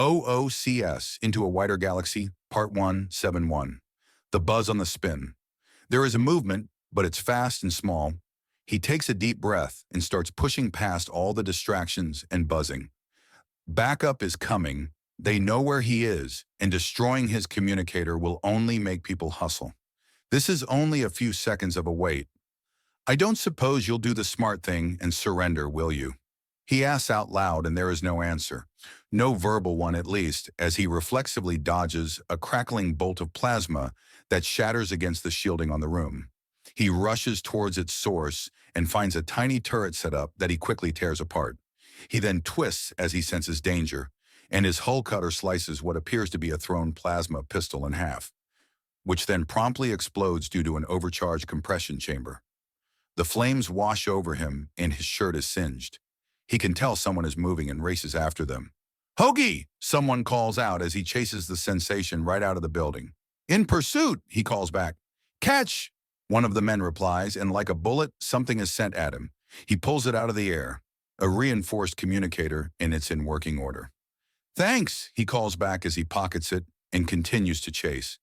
OOCS, Into a Wider Galaxy, Part 171. The Buzz on the Spin. There is a movement, but it's fast and small. He takes a deep breath and starts pushing past all the distractions and buzzing. Backup is coming. They know where he is, and destroying his communicator will only make people hustle. This is only a few seconds of a wait. I don't suppose you'll do the smart thing and surrender, will you? He asks out loud, and there is no answer. No verbal one, at least, as he reflexively dodges a crackling bolt of plasma that shatters against the shielding on the room. He rushes towards its source and finds a tiny turret set up that he quickly tears apart. He then twists as he senses danger, and his hull cutter slices what appears to be a thrown plasma pistol in half, which then promptly explodes due to an overcharged compression chamber. The flames wash over him, and his shirt is singed. He can tell someone is moving and races after them. "Hoagie!" someone calls out as he chases the sensation right out of the building. "In pursuit!" he calls back. "Catch!" one of the men replies, and like a bullet, something is sent at him. He pulls it out of the air, a reinforced communicator, and it's in working order. "Thanks!" he calls back as he pockets it and continues to chase.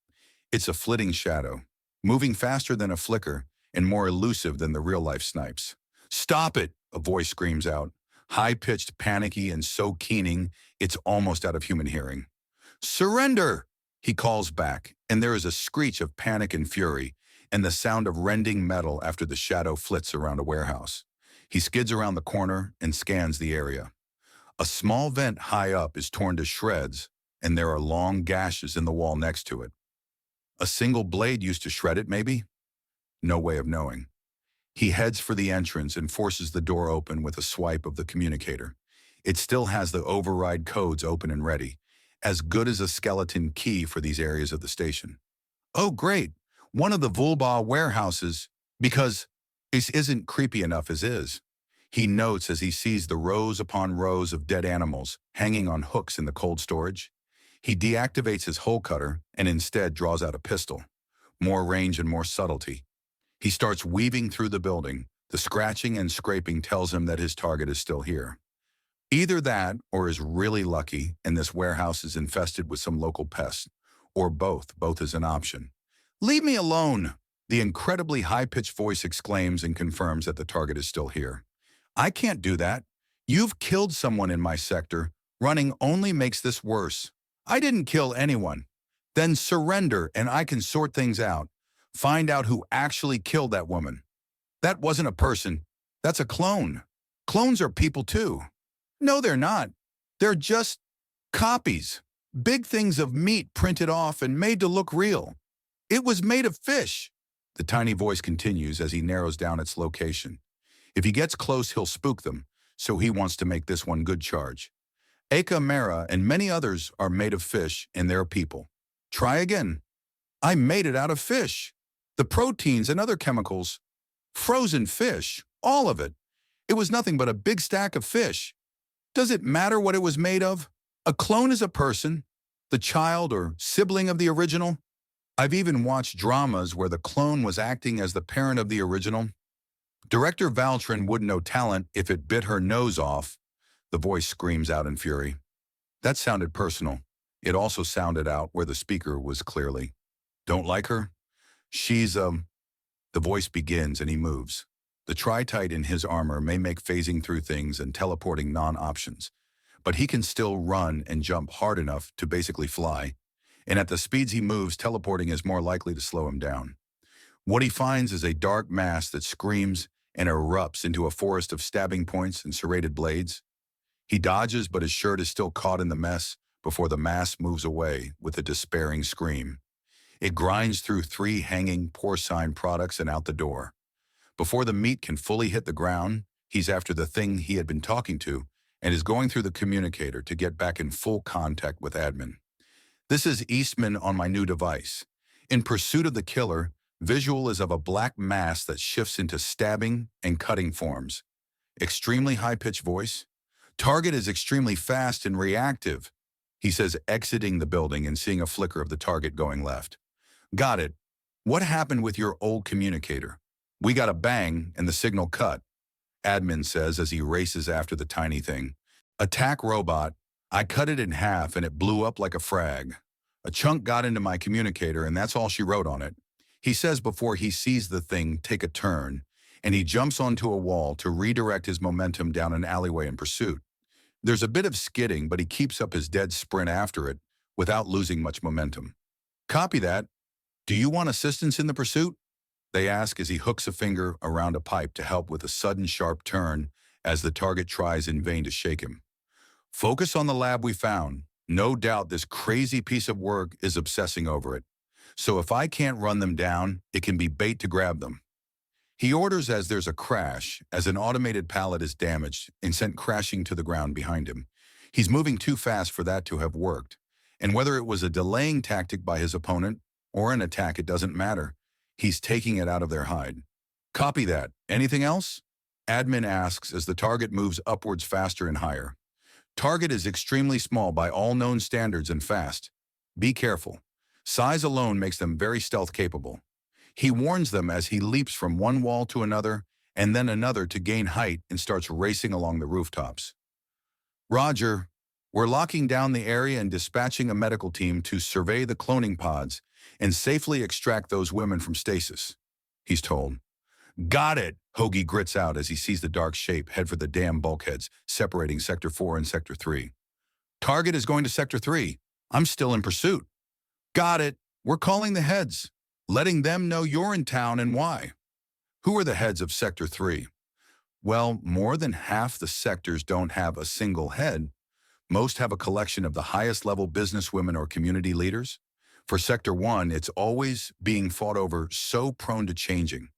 It's a flitting shadow, moving faster than a flicker and more elusive than the real-life snipes. "Stop it!" a voice screams out. High-pitched, panicky, and so keening, it's almost out of human hearing. "Surrender!" he calls back, and there is a screech of panic and fury, and the sound of rending metal after the shadow flits around a warehouse. He skids around the corner and scans the area. A small vent high up is torn to shreds, and there are long gashes in the wall next to it. A single blade used to shred it, maybe? No way of knowing. He heads for the entrance and forces the door open with a swipe of the communicator. It still has the override codes open and ready, as good as a skeleton key for these areas of the station. Oh, great, one of the Vulba warehouses, because this isn't creepy enough as is. He notes as he sees the rows upon rows of dead animals hanging on hooks in the cold storage. He deactivates his hole cutter and instead draws out a pistol. More range and more subtlety. He starts weaving through the building. The scratching and scraping tells him that his target is still here. Either that or is really lucky and this warehouse is infested with some local pest. Or both. Both is an option. "Leave me alone!" the incredibly high-pitched voice exclaims and confirms that the target is still here. "I can't do that. You've killed someone in my sector. Running only makes this worse. I didn't kill anyone. Then surrender and I can sort things out. Find out who actually killed that woman. That wasn't a person. That's a clone. Clones are people too." "No, they're not. They're just copies. Big things of meat printed off and made to look real. It was made of fish." The tiny voice continues as he narrows down its location. If he gets close, he'll spook them, so he wants to make this one good charge. Aka Mera and many others are made of fish, and they're people. Try again. "I made it out of fish. The proteins and other chemicals. Frozen fish, all of it. It was nothing but a big stack of fish. Does it matter what it was made of? A clone is a person, the child or sibling of the original. I've even watched dramas where the clone was acting as the parent of the original. Director Valtrin wouldn't know talent if it bit her nose off." The voice screams out in fury. That sounded personal. It also sounded out where the speaker was clearly. "Don't like her? She's, The voice begins and he moves. The Tri-Tite in his armor may make phasing through things and teleporting non-options, but he can still run and jump hard enough to basically fly, and at the speeds he moves, teleporting is more likely to slow him down. What he finds is a dark mass that screams and erupts into a forest of stabbing points and serrated blades. He dodges, but his shirt is still caught in the mess before the mass moves away with a despairing scream. It grinds through 3 hanging porcine products and out the door. Before the meat can fully hit the ground, he's after the thing he had been talking to and is going through the communicator to get back in full contact with admin. "This is Eastman on my new device. In pursuit of the killer, visual is of a black mass that shifts into stabbing and cutting forms. Extremely high-pitched voice. Target is extremely fast and reactive," he says, exiting the building and seeing a flicker of the target going left. "Got it. What happened with your old communicator?" "We got a bang and the signal cut," admin says as he races after the tiny thing. "Attack robot. I cut it in half and it blew up like a frag. A chunk got into my communicator and that's all she wrote on it. He says before he sees the thing take a turn, and he jumps onto a wall to redirect his momentum down an alleyway in pursuit. There's a bit of skidding, but he keeps up his dead sprint after it without losing much momentum. Copy that. Do you want assistance in the pursuit? They ask as he hooks a finger around a pipe to help with a sudden sharp turn as the target tries in vain to shake him. Focus on the lab we found. No doubt this crazy piece of work is obsessing over it. So if I can't run them down, it can be bait to grab them. He orders as there's a crash, as an automated pallet is damaged and sent crashing to the ground behind him. He's moving too fast for that to have worked. And whether it was a delaying tactic by his opponent or an attack, it doesn't matter. He's taking it out of their hide. Copy that. Anything else? Admin asks as the target moves upwards faster and higher. Target is extremely small by all known standards and fast. Be careful. Size alone makes them very stealth capable. He warns them as he leaps from one wall to another and then another to gain height and starts racing along the rooftops. Roger, we're locking down the area and dispatching a medical team to survey the cloning pods and safely extract those women from stasis, he's told. Got it, Hoagie grits out as he sees the dark shape head for the damn bulkheads separating Sector 4 and Sector 3. Target is going to Sector 3. I'm still in pursuit. Got it. We're calling the heads, letting them know you're in town and why. Who are the heads of Sector 3? Well, more than half the sectors don't have a single head. Most have a collection of the highest level businesswomen or community leaders. For Sector 1, it's always being fought over, so prone to changing.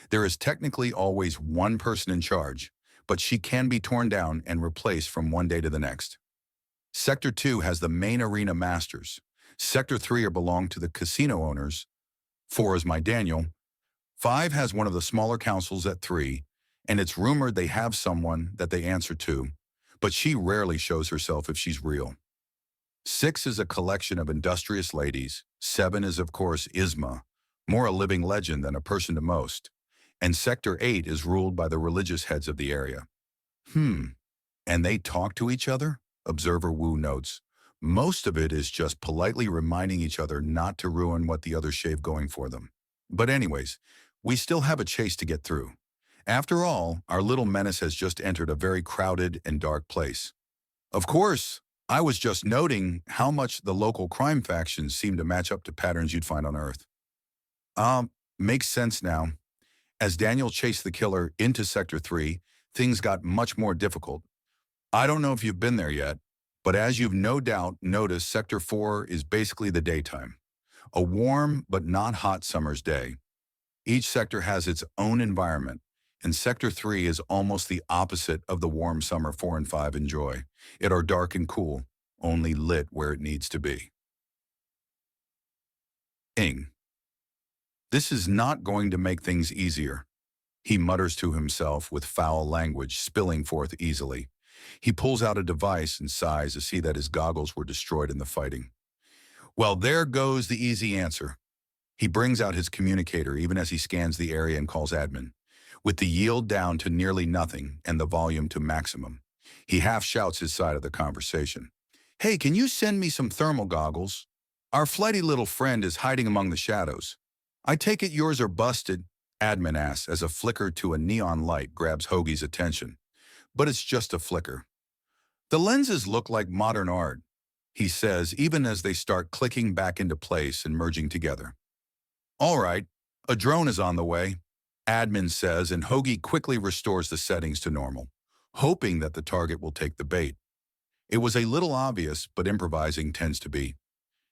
There is technically always one person in charge, but she can be torn down and replaced from one day to the next. Sector 2 has the main arena masters. Sector 3 belong to the casino owners. 4 is my Daniel. 5 has one of the smaller councils at 3, and it's rumored they have someone that they answer to, but she rarely shows herself if she's real. 6 is a collection of industrious ladies. 7 is, of course, Isma, more a living legend than a person to most. And Sector 8 is ruled by the religious heads of the area. And they talk to each other? Observer Wu notes. Most of it is just politely reminding each other not to ruin what the others shave going for them. But anyways, we still have a chase to get through. After all, our little menace has just entered a very crowded and dark place. Of course, I was just noting how much the local crime factions seem to match up to patterns you'd find on Earth. Makes sense now. As Daniel chased the killer into Sector 3, things got much more difficult. I don't know if you've been there yet, but as you've no doubt noticed, Sector 4 is basically the daytime. A warm but not hot summer's day. Each sector has its own environment, and Sector 3 is almost the opposite of the warm summer 4 and 5 enjoy. It are dark and cool, only lit where it needs to be. This is not going to make things easier, he mutters to himself with foul language spilling forth easily. He pulls out a device and sighs to see that his goggles were destroyed in the fighting. Well, there goes the easy answer. He brings out his communicator even as he scans the area and calls admin. With the yield down to nearly nothing and the volume to maximum, he half shouts his side of the conversation. Hey, can you send me some thermal goggles? Our flighty little friend is hiding among the shadows. I take it yours are busted, admin asks as a flicker to a neon light grabs Hoagie's attention. But it's just a flicker. The lenses look like modern art, he says even as they start clicking back into place and merging together. All right, a drone is on the way, admin says, and Hoagie quickly restores the settings to normal, hoping that the target will take the bait. It was a little obvious, but improvising tends to be.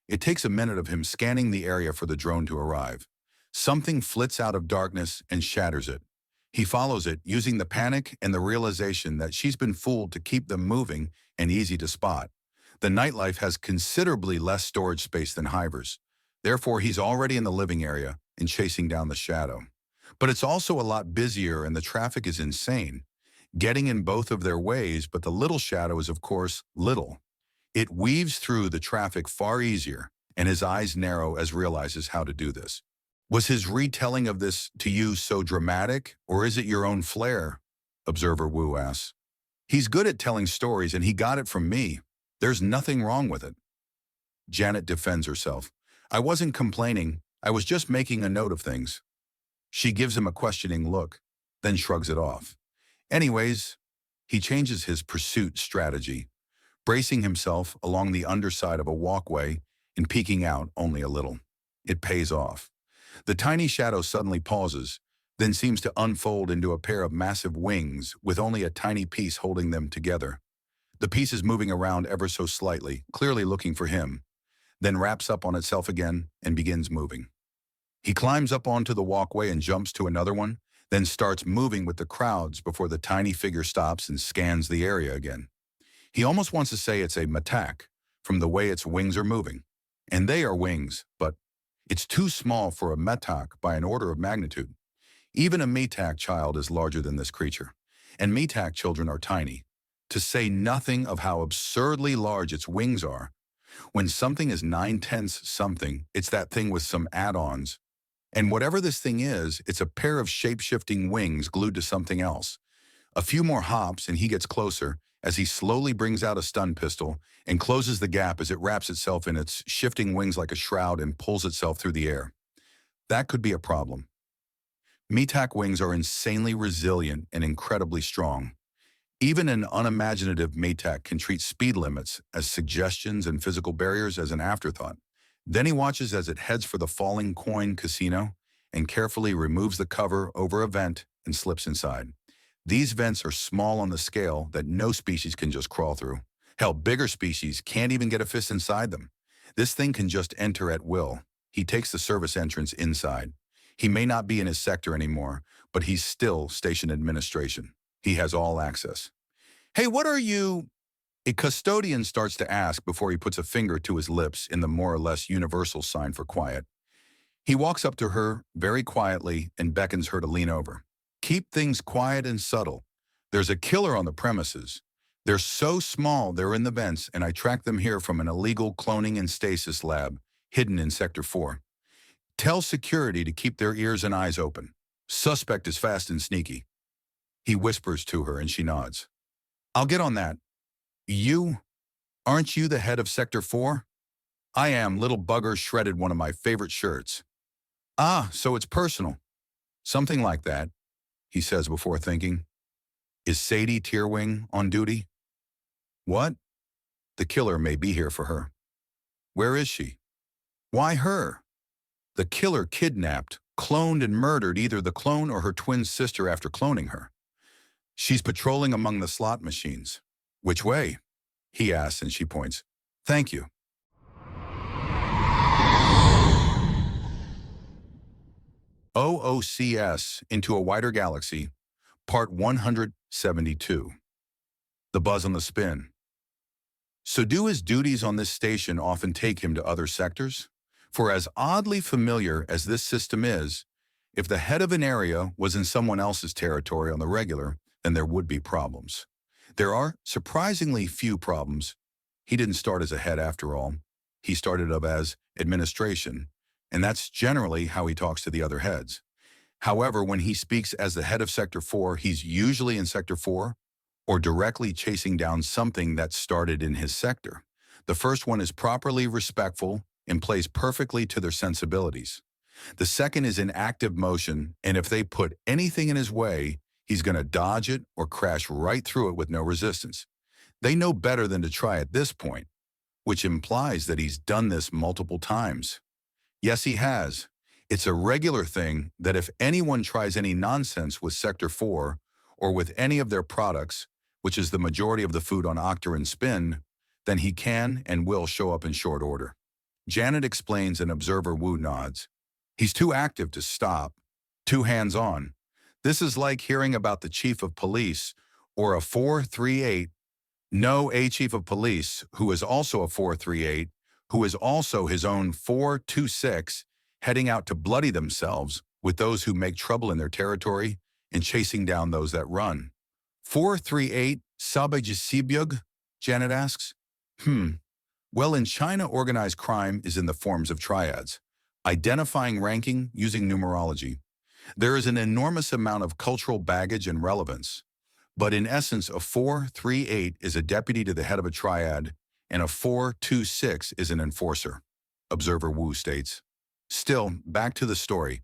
It takes a minute of him scanning the area for the drone to arrive. Something flits out of darkness and shatters it. He follows it, using the panic and the realization that she's been fooled to keep them moving and easy to spot. The nightlife has considerably less storage space than Hivers. Therefore, he's already in the living area and chasing down the shadow. But it's also a lot busier and the traffic is insane, getting in both of their ways, but the little shadow is, of course, little. It weaves through the traffic far easier, and his eyes narrow as realizes how to do this. Was his retelling of this to you so dramatic, or is it your own flair? Observer Wu asks. He's good at telling stories, and he got it from me, There's nothing wrong with it. Janet defends herself. I wasn't complaining. I was just making a note of things. She gives him a questioning look, then shrugs it off. Anyways, he changes his pursuit strategy, bracing himself along the underside of a walkway and peeking out only a little. It pays off. The tiny shadow suddenly pauses, then seems to unfold into a pair of massive wings with only a tiny piece holding them together. The piece is moving around ever so slightly, clearly looking for him, then wraps up on itself again and begins moving. He climbs up onto the walkway and jumps to another one, then starts moving with the crowds before the tiny figure stops and scans the area again. He almost wants to say it's a matak from the way its wings are moving. And they are wings, but it's too small for a metak by an order of magnitude. Even a metak child is larger than this creature, and metak children are tiny, to say nothing of how absurdly large its wings are. When something is 9/10 something, it's that thing with some add-ons. And whatever this thing is, it's a pair of shape-shifting wings glued to something else. A few more hops and he gets closer as he slowly brings out a stun pistol and closes the gap as it wraps itself in its shifting wings like a shroud and pulls itself through the air. That could be a problem. Metak wings are insanely resilient and incredibly strong. Even an unimaginative metak can treat speed limits as suggestions and physical barriers as an afterthought. Then he watches as it heads for the falling coin casino and carefully removes the cover over a vent and slips inside. These vents are small on the scale that no species can just crawl through. Hell, bigger species can't even get a fist inside them. This thing can just enter at will. He takes the service entrance inside. He may not be in his sector anymore, but he's still station administration. He has all access. Hey, what are you? A custodian starts to ask before he puts a finger to his lips in the more or less universal sign for quiet. He walks up to her very quietly and beckons her to lean over. Keep things quiet and subtle. There's a killer on the premises. They're so small they're in the vents, and I tracked them here from an illegal cloning and stasis lab hidden in Sector 4. Tell security to keep their ears and eyes open. Suspect is fast and sneaky. He whispers to her and she nods. I'll get on that. Aren't you the head of Sector 4? I am. Little bugger shredded one of my favorite shirts. Ah, so it's personal. Something like that, he says before thinking. Is Sadie Tierwing on duty? What? The killer may be here for her. Where is she? Why her? The killer kidnapped, cloned, and murdered either the clone or her twin sister after cloning her. She's patrolling among the slot machines. Which way? He asks and she points. Thank you. OOCS Into a Wider Galaxy, Part 172. The Buzz on the Spin. So do his duties on this station often take him to other sectors? For as oddly familiar as this system is, if the head of an area was in someone else's territory on the regular, then there would be problems. There are surprisingly few problems. He didn't start as a head after all. He started up as administration, and that's generally how he talks to the other heads. However, when he speaks as the head of Sector 4, he's usually in Sector 4 or directly chasing down something that started in his sector. The first one is properly respectful and plays perfectly to their sensibilities. The second is in active motion, and if they put anything in his way, he's going to dodge it or crash right through it with no resistance. They know better than to try at this point, which implies that he's done this multiple times. Yes, he has. It's a regular thing that if anyone tries any nonsense with Sector 4 or with any of their products, which is the majority of the food on Octar and Spin, then he can and will show up in short order. Janet explains and Observer Wu nods. He's too active to stop, too hands-on. This is like hearing about the chief of police or a 438. No, a chief of police who is also a 438, who is also his own 426, heading out to bloody themselves with those who make trouble in their territory and chasing down those that run. 438 Sabajisibyug? Janet asks. Well, in China, organized crime is in the forms of triads, identifying ranking using numerology. There is an enormous amount of cultural baggage and relevance, but in essence, a 438 is a deputy to the head of a triad, and a 426 is an enforcer, Observer Wu states. Still, back to the story.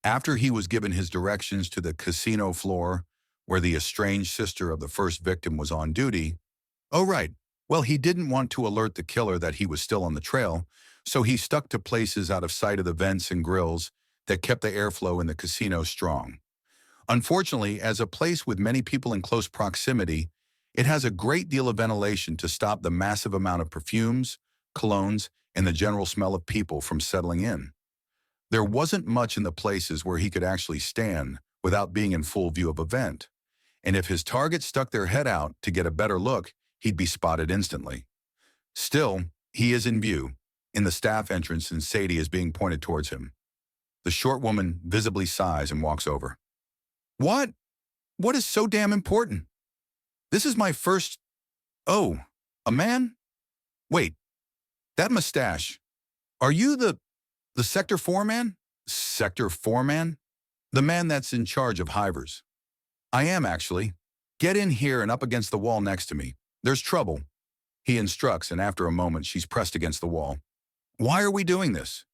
After he was given his directions to the casino floor, where the estranged sister of the first victim was on duty, oh right, well he didn't want to alert the killer that he was still on the trail, so he stuck to places out of sight of the vents and grills that kept the airflow in the casino strong. Unfortunately, as a place with many people in close proximity, it has a great deal of ventilation to stop the massive amount of perfumes, colognes, and the general smell of people from settling in. There wasn't much in the places where he could actually stand without being in full view of a vent, and if his target stuck their head out to get a better look, he'd be spotted instantly. Still, he is in view, in the staff entrance, and Sadie is being pointed towards him. The short woman visibly sighs and walks over. What? What is so damn important? This is my first... Oh, a man? Wait, that mustache. Are you the Sector 4 man? Sector 4 man? The man that's in charge of hivers. I am, actually. Get in here and up against the wall next to me. There's trouble. He instructs, and after a moment, she's pressed against the wall. Why are we doing this?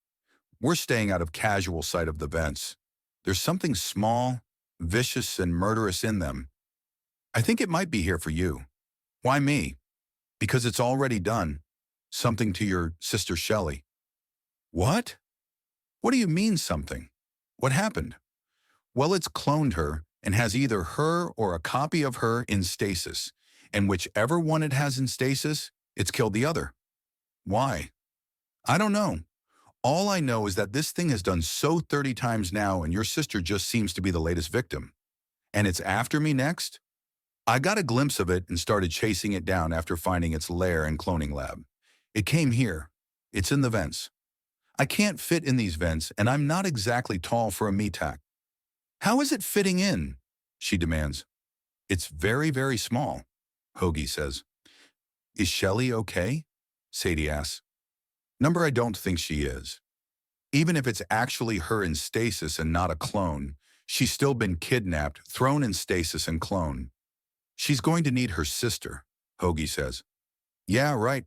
We're staying out of casual sight of the vents. There's something small, vicious, and murderous in them. I think it might be here for you. Why me? Because it's already done. Something to your sister Shelley. What? What do you mean something? What happened? Well, it's cloned her and has either her or a copy of her in stasis, and whichever one it has in stasis, it's killed the other. Why? I don't know. All I know is that this thing has done so 30 times now, and your sister just seems to be the latest victim. And it's after me next? I got a glimpse of it and started chasing it down after finding its lair and cloning lab. It came here. It's in the vents. I can't fit in these vents, and I'm not exactly tall for a metak. How is it fitting in? She demands. It's very, very small, Hoagie says. Is Shelley okay? Sadie asks. Number, I don't think she is. Even if it's actually her in stasis and not a clone, she's still been kidnapped, thrown in stasis and clone. She's going to need her sister, Hoagie says. Yeah, right.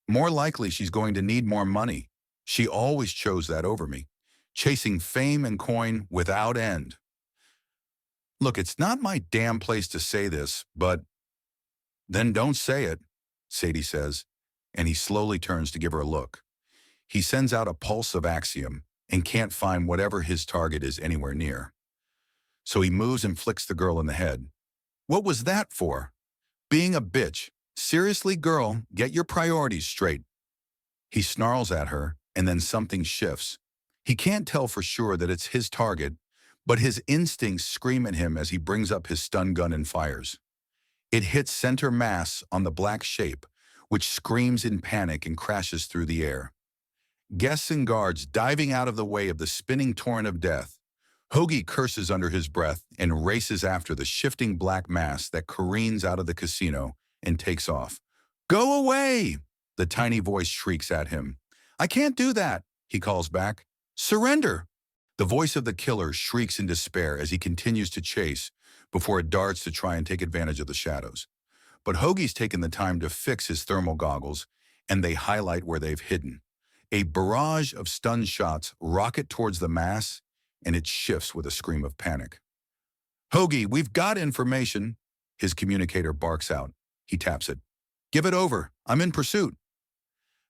More likely she's going to need more money. She always chose that over me, chasing fame and coin without end. Look, it's not my damn place to say this, but... Then don't say it, Sadie says, and he slowly turns to give her a look. He sends out a pulse of axiom and can't find whatever his target is anywhere near. So he moves and flicks the girl in the head. What was that for? Being a bitch. Seriously, girl, get your priorities straight. He snarls at her, and then something shifts. He can't tell for sure that it's his target, but his instincts scream at him as he brings up his stun gun and fires. It hits center mass on the black shape, which screams in panic and crashes through the air. Guests and guards diving out of the way of the spinning torrent of death. Hoagie curses under his breath and races after the shifting black mass that careens out of the casino and takes off. Go away! The tiny voice shrieks at him. I can't do that, he calls back. Surrender! The voice of the killer shrieks in despair as he continues to chase before it darts to try and take advantage of the shadows. But Hoagie's taken the time to fix his thermal goggles, and they highlight where they've hidden. A barrage of stun shots rocket towards the mass, and it shifts with a scream of panic. Hoagie, we've got information, his communicator barks out. He taps it. Give it over. I'm in pursuit.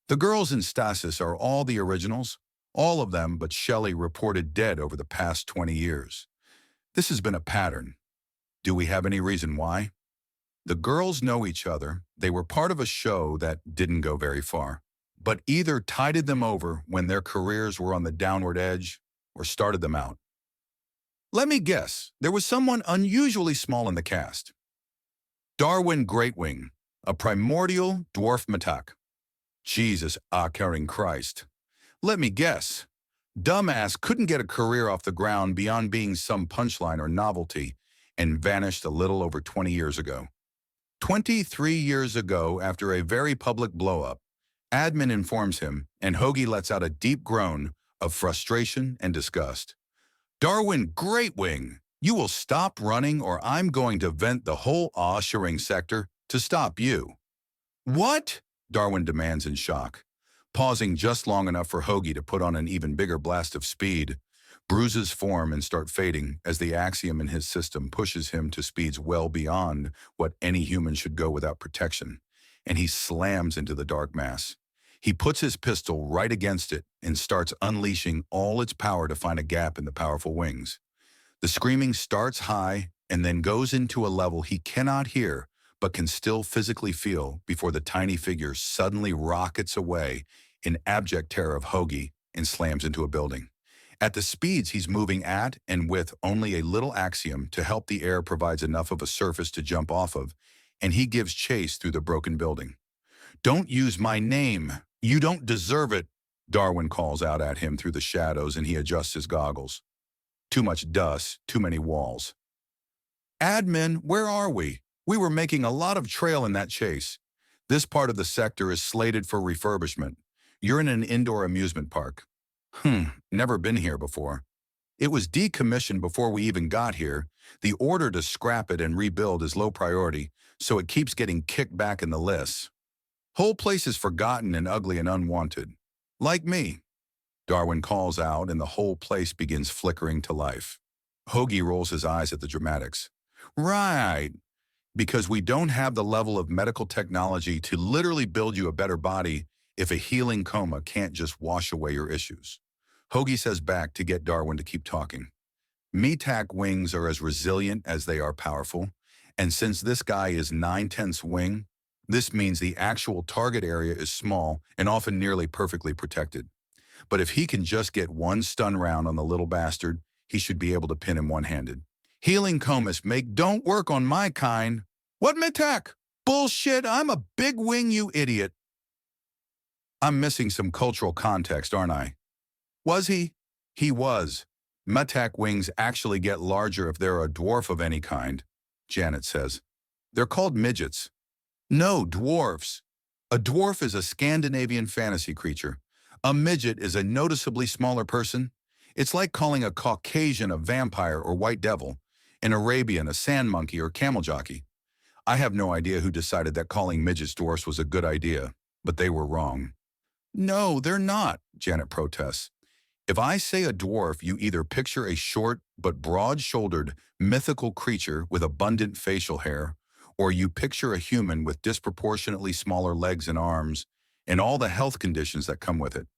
The girls in stasis are all the originals, all of them but Shelley reported dead over the past 20 years. This has been a pattern. Do we have any reason why? The girls know each other. They were part of a show that didn't go very far, but either tided them over when their careers were on the downward edge or started them out. Let me guess, there was someone unusually small in the cast. Darwin Greatwing, a primordial dwarf metak. Jesus, carrying Christ. Let me guess. Dumbass couldn't get a career off the ground beyond being some punchline or novelty and vanished a little over 20 years ago. 23 years ago, after a very public blow-up, admin informs him, and Hoagie lets out a deep groan of frustration and disgust. Darwin Greatwing, you will stop running or I'm going to vent the whole Sheryl sector to stop you. What? Darwin demands in shock, pausing just long enough for Hoagie to put on an even bigger blast of speed. Bruises form and start fading as the axiom in his system pushes him to speeds well beyond what any human should go without protection, and he slams into the dark mass. He puts his pistol right against it and starts unleashing all its power to find a gap in the powerful wings. The screaming starts high and then goes into a level he cannot hear but can still physically feel before the tiny figure suddenly rockets away in abject terror of Hoagie and slams into a building. At the speeds he's moving at and with only a little axiom to help, the air provides enough of a surface to jump off of, and he gives chase through the broken building. "Don't use my name. You don't deserve it," Darwin calls out at him through the shadows, and he adjusts his goggles. Too much dust, too many walls. "Admin, where are we? We were making a lot of trail in that chase. This part of the sector is slated for refurbishment. You're in an indoor amusement park." Never been here before. It was decommissioned before we even got here. The order to scrap it and rebuild is low priority, so it keeps getting kicked back in the lists. Whole place is forgotten and ugly and unwanted. Like me. Darwin calls out, and the whole place begins flickering to life. Hoagie rolls his eyes at the dramatics. "Right. Because we don't have the level of medical technology to literally build you a better body if a healing coma can't just wash away your issues." Hoagie says back to get Darwin to keep talking. "METAC wings are as resilient as they are powerful, and since this guy is 9/10 wing, this means the actual target area is small and often nearly perfectly protected. But if he can just get one stun round on the little bastard, he should be able to pin him one-handed. Healing comas don't work on my kind." "What METAC? Bullshit, I'm a big wing, you idiot." I'm missing some cultural context, aren't I? Was he? He was. METAC wings actually get larger if they're a dwarf of any kind, Janet says. They're called midgets. No, dwarfs. A dwarf is a Scandinavian fantasy creature. A midget is a noticeably smaller person. It's like calling a Caucasian a vampire or white devil, an Arabian a sand monkey or camel jockey. I have no idea who decided that calling midgets dwarfs was a good idea, but they were wrong. "No, they're not," Janet protests. "If I say a dwarf, you either picture a short but broad-shouldered, mythical creature with abundant facial hair, or you picture a human with disproportionately smaller legs and arms, and all the health conditions that come with it.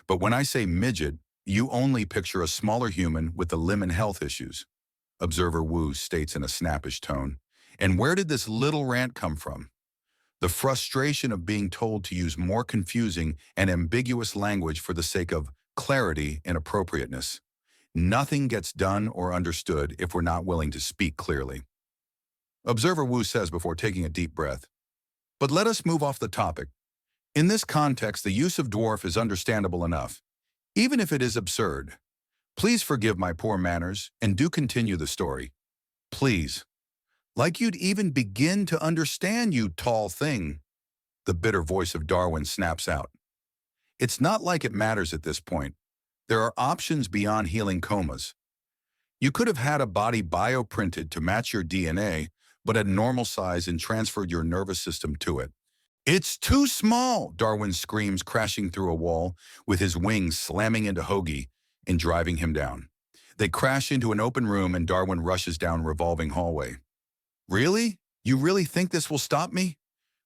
But when I say midget, you only picture a smaller human with the limb and health issues," Observer Wu states in a snappish tone. "And where did this little rant come from? The frustration of being told to use more confusing and ambiguous language for the sake of clarity and appropriateness. Nothing gets done or understood if we're not willing to speak clearly." Observer Wu says before taking a deep breath. "But let us move off the topic. In this context, the use of dwarf is understandable enough, even if it is absurd. Please forgive my poor manners and do continue the story. Please. Like you'd even begin to understand, you tall thing." The bitter voice of Darwin snaps out. "It's not like it matters at this point. There are options beyond healing comas. You could have had a body bioprinted to match your DNA, but at normal size and transferred your nervous system to it." "It's too small," Darwin screams, crashing through a wall, with his wings slamming into Hoagie and driving him down. They crash into an open room and Darwin rushes down a revolving hallway. "Really? You really think this will stop me?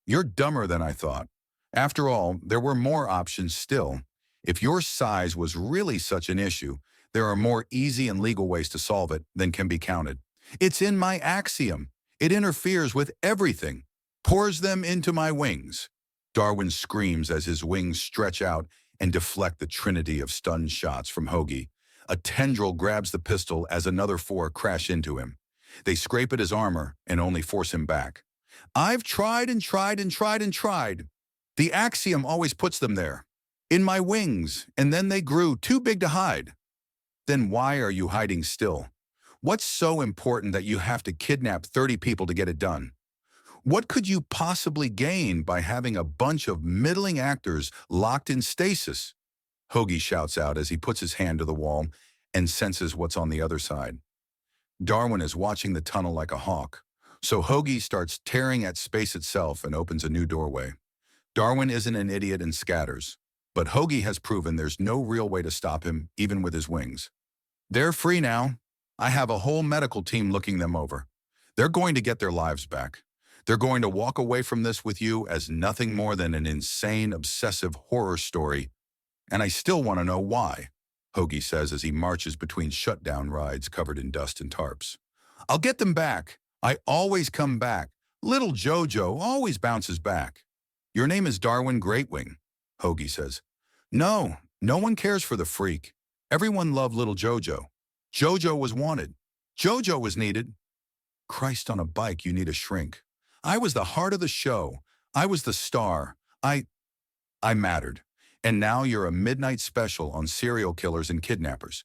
You're dumber than I thought. After all, there were more options still. If your size was really such an issue, there are more easy and legal ways to solve it than can be counted. It's in my axiom. It interferes with everything. Pours them into my wings." Darwin screams as his wings stretch out and deflect the trinity of stun shots from Hoagie. A tendril grabs the pistol as another 4 crash into him. They scrape at his armor and only force him back. "I've tried and tried and tried and tried. The axiom always puts them there. In my wings, and then they grew too big to hide." "Then why are you hiding still? What's so important that you have to kidnap 30 people to get it done? What could you possibly gain by having a bunch of middling actors locked in stasis?" Hoagie shouts out as he puts his hand to the wall and senses what's on the other side. Darwin is watching the tunnel like a hawk, so Hoagie starts tearing at space itself and opens a new doorway. Darwin isn't an idiot and scatters, but Hoagie has proven there's no real way to stop him, even with his wings. They're free now. I have a whole medical team looking them over. They're going to get their lives back. They're going to walk away from this with you as nothing more than an insane, obsessive horror story. And I still want to know why, Hoagie says as he marches between shutdown rides covered in dust and tarps. I'll get them back. I always come back. Little Jojo always bounces back. Your name is Darwin Greatwing, Hoagie says. No, no one cares for the freak. Everyone loved little Jojo. Jojo was wanted. Jojo was needed. Christ on a bike, you need a shrink. I was the heart of the show. I was the star. I mattered. And now you're a midnight special on serial killers and kidnappers.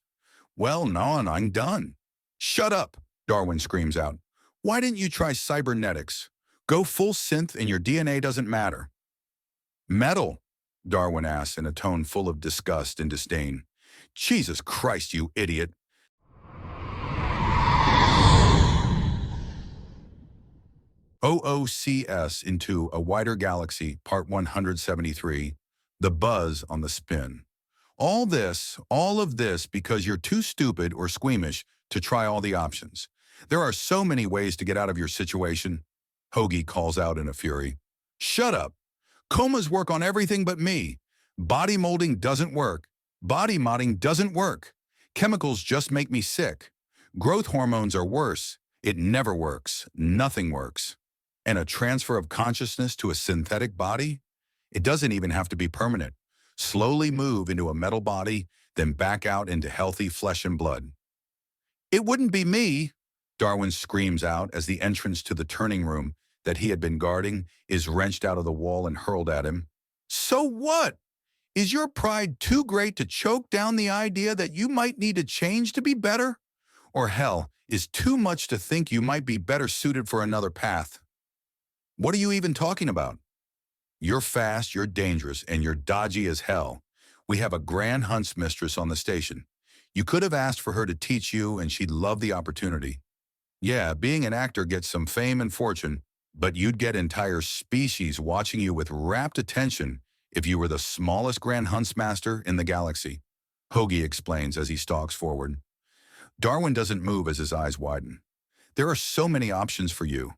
Well, no, and I'm done. Shut up, Darwin screams out. Why didn't you try cybernetics? Go full synth and your DNA doesn't matter. Metal, Darwin asks in a tone full of disgust and disdain. Jesus Christ, you idiot. OOCS Into a Wider Galaxy, Part 173, The Buzz on the Spin. All of this because you're too stupid or squeamish to try all the options. There are so many ways to get out of your situation, Hoagie calls out in a fury. Shut up. Comas work on everything but me. Body molding doesn't work. Body modding doesn't work. Chemicals just make me sick. Growth hormones are worse. It never works. Nothing works. And a transfer of consciousness to a synthetic body? It doesn't even have to be permanent. Slowly move into a metal body, then back out into healthy flesh and blood. It wouldn't be me, Darwin screams out as the entrance to the turning room that he had been guarding is wrenched out of the wall and hurled at him. So what? Is your pride too great to choke down the idea that you might need to change to be better? Or hell, is too much to think you might be better suited for another path? What are you even talking about? You're fast, you're dangerous, and you're dodgy as hell. We have a grand huntsmistress on the station. You could have asked for her to teach you, and she'd love the opportunity. Yeah, being an actor gets some fame and fortune, but you'd get entire species watching you with rapt attention if you were the smallest grand huntsmaster in the galaxy, Hoagie explains as he stalks forward. Darwin doesn't move as his eyes widen. There are so many options for you.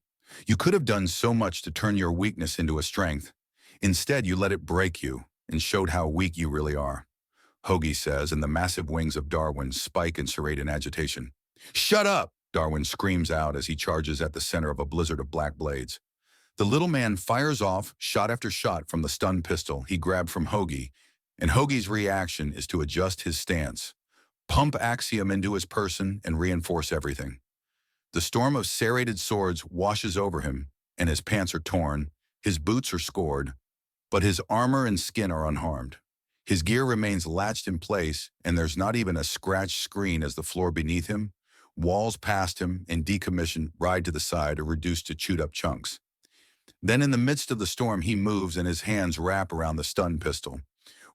You could have done so much to turn your weakness into a strength. Instead, you let it break you and showed how weak you really are, Hoagie says, and the massive wings of Darwin spike and serrate in agitation. Shut up, Darwin screams out as he charges at the center of a blizzard of black blades. The little man fires off shot after shot from the stun pistol he grabbed from Hoagie, and Hoagie's reaction is to adjust his stance, pump Axiom into his person, and reinforce everything. The storm of serrated swords washes over him, and his pants are torn, his boots are scored, but his armor and skin are unharmed. His gear remains latched in place, and there's not even a scratched screen as the floor beneath him, walls past him, and decommissioned ride to the side are reduced to chewed-up chunks. Then in the midst of the storm, he moves and his hands wrap around the stun pistol,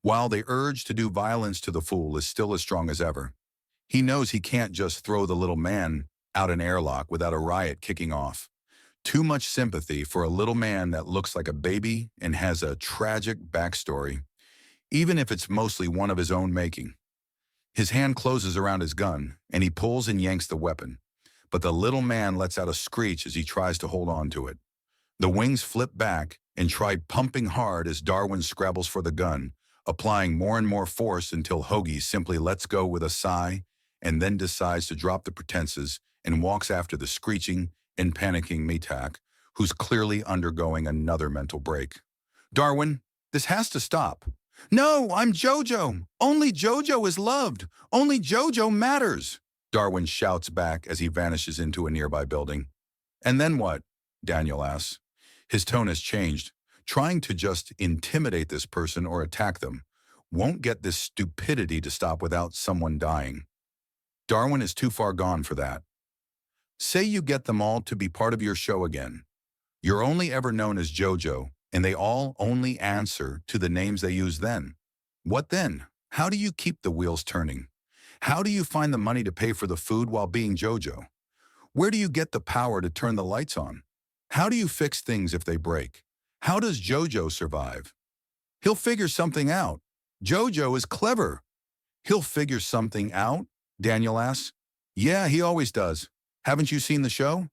while the urge to do violence to the fool is still as strong as ever. He knows he can't just throw the little man out an airlock without a riot kicking off. Too much sympathy for a little man that looks like a baby and has a tragic backstory, even if it's mostly one of his own making. His hand closes around his gun, and he pulls and yanks the weapon, but the little man lets out a screech as he tries to hold on to it. The wings flip back and try pumping hard as Darwin scrabbles for the gun, applying more and more force until Hoagie simply lets go with a sigh and then decides to drop the pretenses and walks after the screeching and panicking Metak, who's clearly undergoing another mental break. Darwin, this has to stop. No, I'm Jojo. Only Jojo is loved. Only Jojo matters, Darwin shouts back as he vanishes into a nearby building. And then what? Daniel asks. His tone has changed. Trying to just intimidate this person or attack them won't get this stupidity to stop without someone dying. Darwin is too far gone for that. Say you get them all to be part of your show again. You're only ever known as Jojo, and they all only answer to the names they use then. What then? How do you keep the wheels turning? How do you find the money to pay for the food while being Jojo? Where do you get the power to turn the lights on? How do you fix things if they break? How does Jojo survive? He'll figure something out. Jojo is clever. He'll figure something out? Daniel asks. Yeah, he always does. Haven't you seen the show?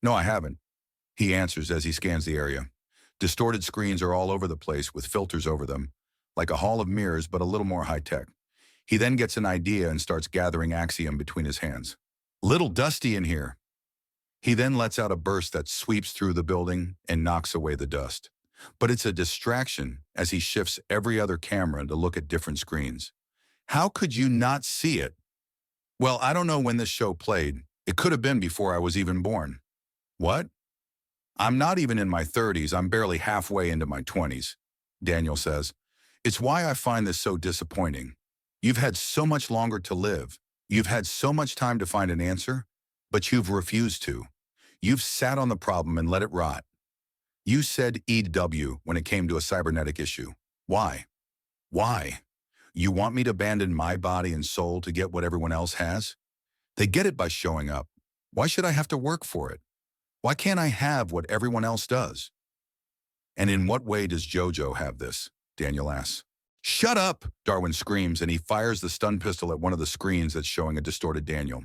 No, I haven't, he answers as he scans the area. Distorted screens are all over the place with filters over them, like a hall of mirrors but a little more high-tech. He then gets an idea and starts gathering axiom between his hands. Little dusty in here. He then lets out a burst that sweeps through the building and knocks away the dust. But it's a distraction as he shifts every other camera to look at different screens. How could you not see it? Well, I don't know when this show played. It could have been before I was even born. What? I'm not even in my 30s. I'm barely halfway into my 20s, Daniel says. It's why I find this so disappointing. You've had so much longer to live. You've had so much time to find an answer, but you've refused to. You've sat on the problem and let it rot. You said EW when it came to a cybernetic issue. Why? Why? You want me to abandon my body and soul to get what everyone else has? They get it by showing up. Why should I have to work for it? Why can't I have what everyone else does? And in what way does Jojo have this? Daniel asks. Shut up, Darwin screams, and he fires the stun pistol at one of the screens that's showing a distorted Daniel.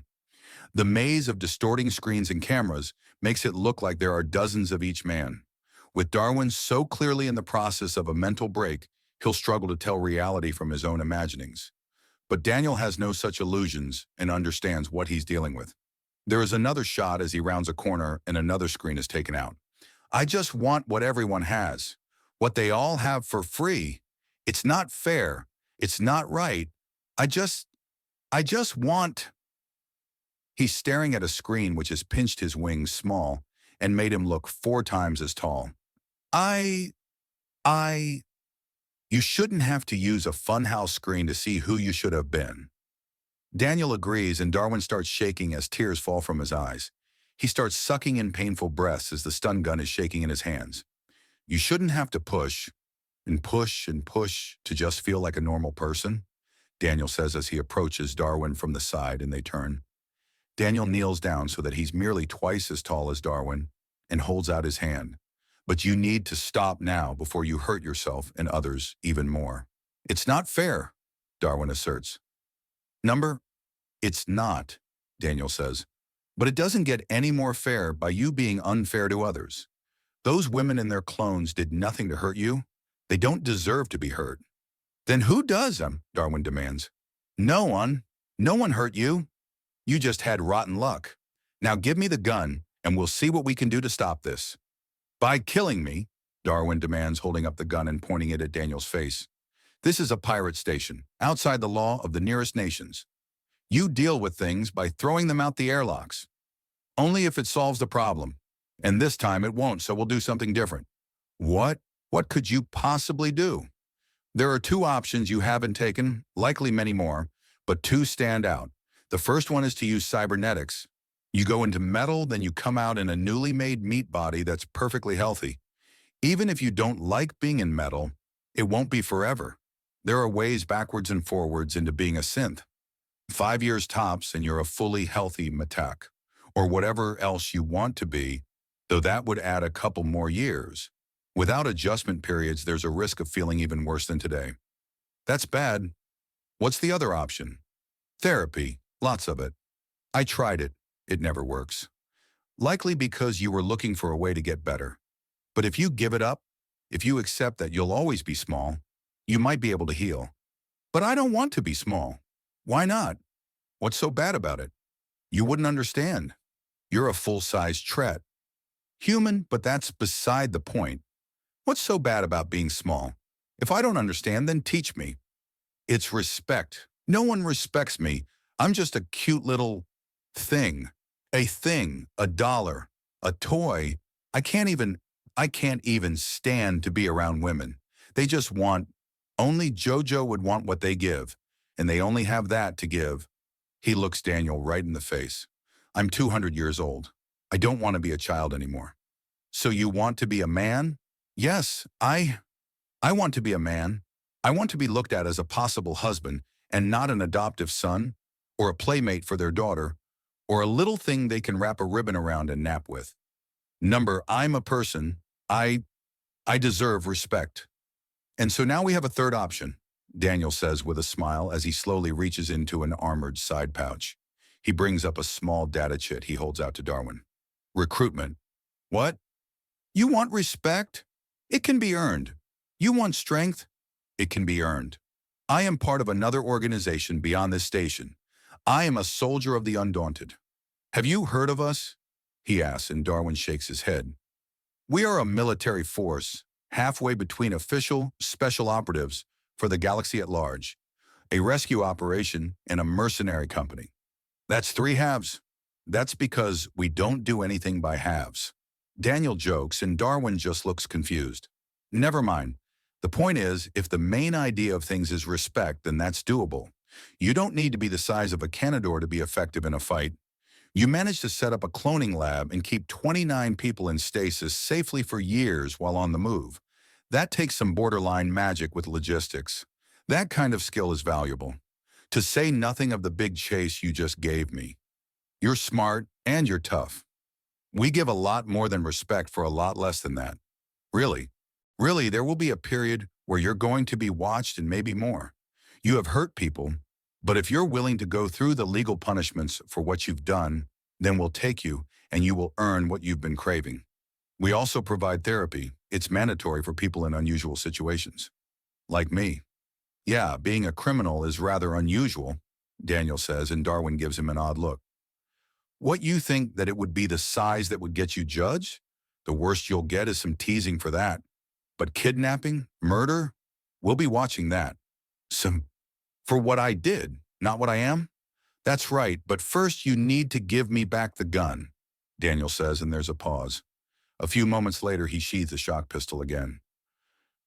The maze of distorting screens and cameras makes it look like there are dozens of each man. With Darwin so clearly in the process of a mental break, he'll struggle to tell reality from his own imaginings. But Daniel has no such illusions and understands what he's dealing with. There is another shot as he rounds a corner and another screen is taken out. I just want what everyone has. What they all have for free. It's not fair. It's not right. I just want... He's staring at a screen which has pinched his wings small and made him look 4 times as tall. You shouldn't have to use a funhouse screen to see who you should have been. Daniel agrees and Darwin starts shaking as tears fall from his eyes. He starts sucking in painful breaths as the stun gun is shaking in his hands. You shouldn't have to push and push and push to just feel like a normal person, Daniel says as he approaches Darwin from the side and they turn. Daniel kneels down so that he's merely twice as tall as Darwin and holds out his hand. But you need to stop now before you hurt yourself and others even more. It's not fair, Darwin asserts. It's not, Daniel says. But it doesn't get any more fair by you being unfair to others. Those women and their clones did nothing to hurt you. They don't deserve to be hurt. Then who does, Darwin demands. No one. No one hurt you. You just had rotten luck. Now give me the gun, and we'll see what we can do to stop this. By killing me, Darwin demands, holding up the gun and pointing it at Daniel's face. This is a pirate station, outside the law of the nearest nations. You deal with things by throwing them out the airlocks. Only if it solves the problem. And this time it won't, so we'll do something different. What? What could you possibly do? There are 2 options you haven't taken, likely many more, but 2 stand out. The first one is to use cybernetics. You go into metal, then you come out in a newly made meat body that's perfectly healthy. Even if you don't like being in metal, it won't be forever. There are ways backwards and forwards into being a synth. 5 years tops and you're a fully healthy metak, or whatever else you want to be, though that would add a couple more years. Without adjustment periods, there's a risk of feeling even worse than today. That's bad. What's the other option? Therapy, lots of it. I tried it. It never works. Likely because you were looking for a way to get better. But if you give it up, if you accept that you'll always be small, you might be able to heal. But I don't want to be small. Why not? What's so bad about it? You wouldn't understand. You're a full-size Tret. Human, but that's beside the point. What's so bad about being small? If I don't understand, then teach me. It's respect. No one respects me. I'm just a cute little thing. A dollar, a toy. I can't even stand to be around women. They just want, only Jojo would want what they give, and they only have that to give. He looks Daniel right in the face. I'm 200 years old. I don't want to be a child anymore. So you want to be a man? Yes, I want to be a man. I want to be looked at as a possible husband and not an adoptive son, or a playmate for their daughter, or a little thing they can wrap a ribbon around and nap with. I'm a person. I deserve respect. And so now we have a third option, Daniel says with a smile as he slowly reaches into an armored side pouch. He brings up a small data chit he holds out to Darwin. Recruitment. What? You want respect? It can be earned. You want strength? It can be earned. I am part of another organization beyond this station. I am a soldier of the Undaunted. Have you heard of us? He asks, and Darwin shakes his head. We are a military force, halfway between official special operatives for the galaxy at large, a rescue operation, and a mercenary company. That's three halves. That's because we don't do anything by halves. Daniel jokes, and Darwin just looks confused. Never mind. The point is, if the main idea of things is respect, then that's doable. You don't need to be the size of a Canador to be effective in a fight. You managed to set up a cloning lab and keep 29 people in stasis safely for years while on the move. That takes some borderline magic with logistics. That kind of skill is valuable. To say nothing of the big chase you just gave me. You're smart and you're tough. We give a lot more than respect for a lot less than that. Really, there will be a period where you're going to be watched and maybe more. You have hurt people, but if you're willing to go through the legal punishments for what you've done, then we'll take you and you will earn what you've been craving. We also provide therapy. It's mandatory for people in unusual situations. Like me. Yeah, being a criminal is rather unusual, Daniel says, and Darwin gives him an odd look. What, you think that it would be the size that would get you judged? The worst you'll get is some teasing for that. But kidnapping, murder, we'll be watching that. For what I did, not what I am? That's right, but first you need to give me back the gun, Daniel says, and there's a pause. A few moments later, he sheathes the shock pistol again.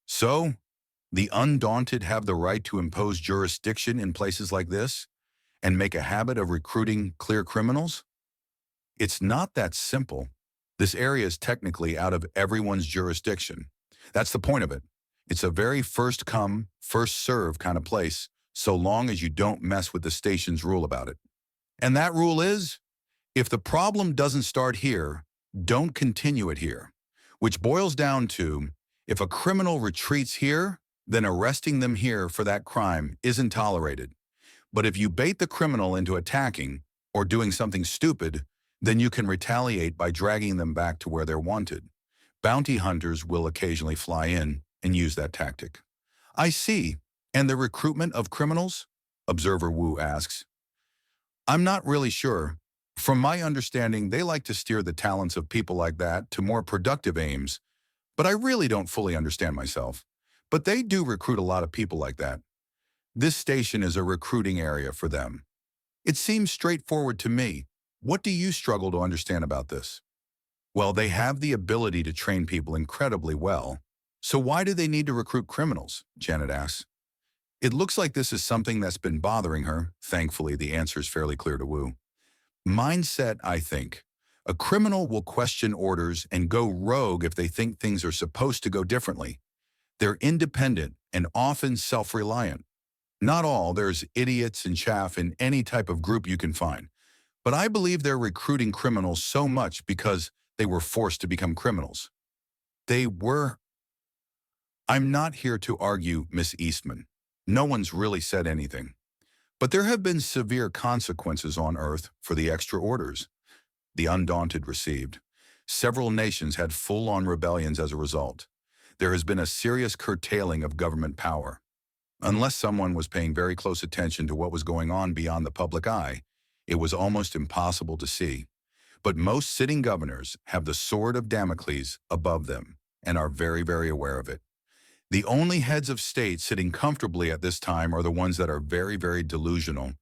So, the Undaunted have the right to impose jurisdiction in places like this and make a habit of recruiting clear criminals? It's not that simple. This area is technically out of everyone's jurisdiction. That's the point of it. It's a very first come, first serve kind of place, so long as you don't mess with the station's rule about it. And that rule is, if the problem doesn't start here, don't continue it here. Which boils down to, if a criminal retreats here, then arresting them here for that crime isn't tolerated. But if you bait the criminal into attacking or doing something stupid, then you can retaliate by dragging them back to where they're wanted. Bounty hunters will occasionally fly in and use that tactic. I see. And the recruitment of criminals? Observer Wu asks. I'm not really sure. From my understanding, they like to steer the talents of people like that to more productive aims, but I really don't fully understand myself. But they do recruit a lot of people like that. This station is a recruiting area for them. It seems straightforward to me. What do you struggle to understand about this? Well, they have the ability to train people incredibly well. So why do they need to recruit criminals? Janet asks. It looks like this is something that's been bothering her. Thankfully, the answer is fairly clear to Wu. Mindset, I think. A criminal will question orders and go rogue if they think things are supposed to go differently. They're independent and often self-reliant. Not all, there's idiots and chaff in any type of group you can find. But I believe they're recruiting criminals so much because they were forced to become criminals. They were. I'm not here to argue, Miss Eastman. No one's really said anything. But there have been severe consequences on Earth for the extra orders the Undaunted received. Several nations had full-on rebellions as a result. There has been a serious curtailing of government power. Unless someone was paying very close attention to what was going on beyond the public eye, it was almost impossible to see. But most sitting governors have the sword of Damocles above them and are very, very aware of it. The only heads of state sitting comfortably at this time are the ones that are very, very delusional,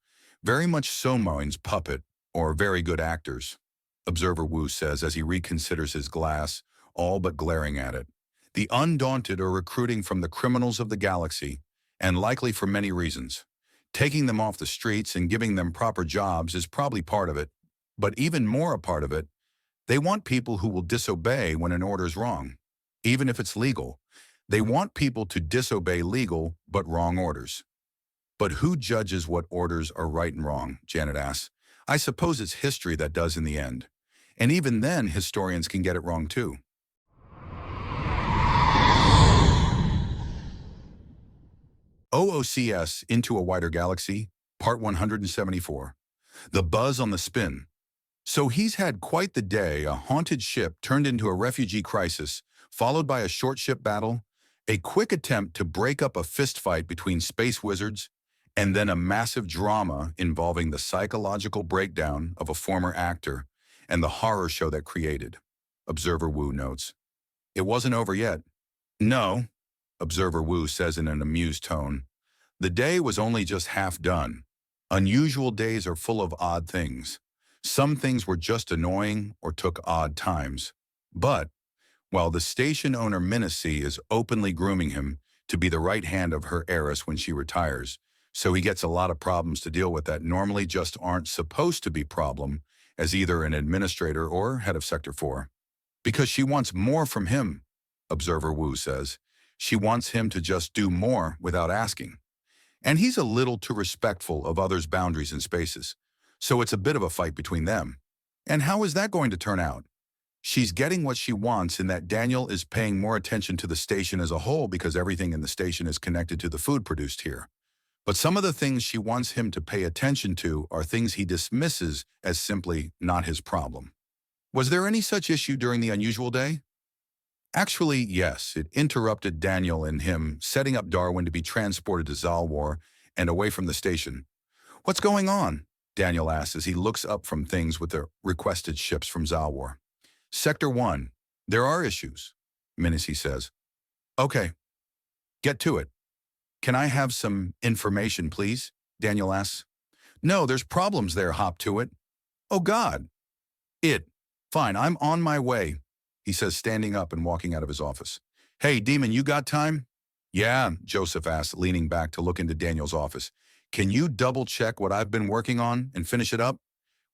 very much Somoin's puppet, or very good actors, Observer Wu says as he reconsiders his glass, all but glaring at it. The Undaunted are recruiting from the criminals of the galaxy, and likely for many reasons. Taking them off the streets and giving them proper jobs is probably part of it, but even more a part of it, they want people who will disobey when an order is wrong, even if it's legal. They want people to disobey legal but wrong orders. But who judges what orders are right and wrong, Janet asks. I suppose it's history that does in the end. And even then, historians can get it wrong too. OOCS Into a Wider Galaxy, Part 174. The Buzz on the Spin. So he's had quite the day, a haunted ship turned into a refugee crisis, followed by a short ship battle, a quick attempt to break up a fistfight between space wizards, and then a massive drama involving the psychological breakdown of a former actor and the horror show that created. Observer Wu notes. It wasn't over yet. No, Observer Wu says in an amused tone. The day was only just half done. Unusual days are full of odd things. Some things were just annoying or took odd times. But, while the station owner Minnesy is openly grooming him to be the right hand of her heiress when she retires, so he gets a lot of problems to deal with that normally just aren't supposed to be problem as either an administrator or head of Sector 4. Because she wants more from him, Observer Wu says. She wants him to just do more without asking. And he's a little too respectful of others' boundaries and spaces. So it's a bit of a fight between them. And how is that going to turn out? She's getting what she wants in that Daniel is paying more attention to the station as a whole because everything in the station is connected to the food produced here. But some of the things she wants him to pay attention to are things he dismisses as simply not his problem. Was there any such issue during the unusual day? Actually, yes, it interrupted Daniel and him setting up Darwin to be transported to Zalwar and away from the station. What's going on? Daniel asks as he looks up from things with the requested ships from Zalwar. Sector 1, there are issues, Minnesy says. Okay, get to it. Can I have some information, please? Daniel asks. No, there's problems there, hop to it. Oh, God. Fine, I'm on my way, he says, standing up and walking out of his office. Hey, Demon, you got time? Yeah, Joseph asks, leaning back to look into Daniel's office. Can you double-check what I've been working on and finish it up?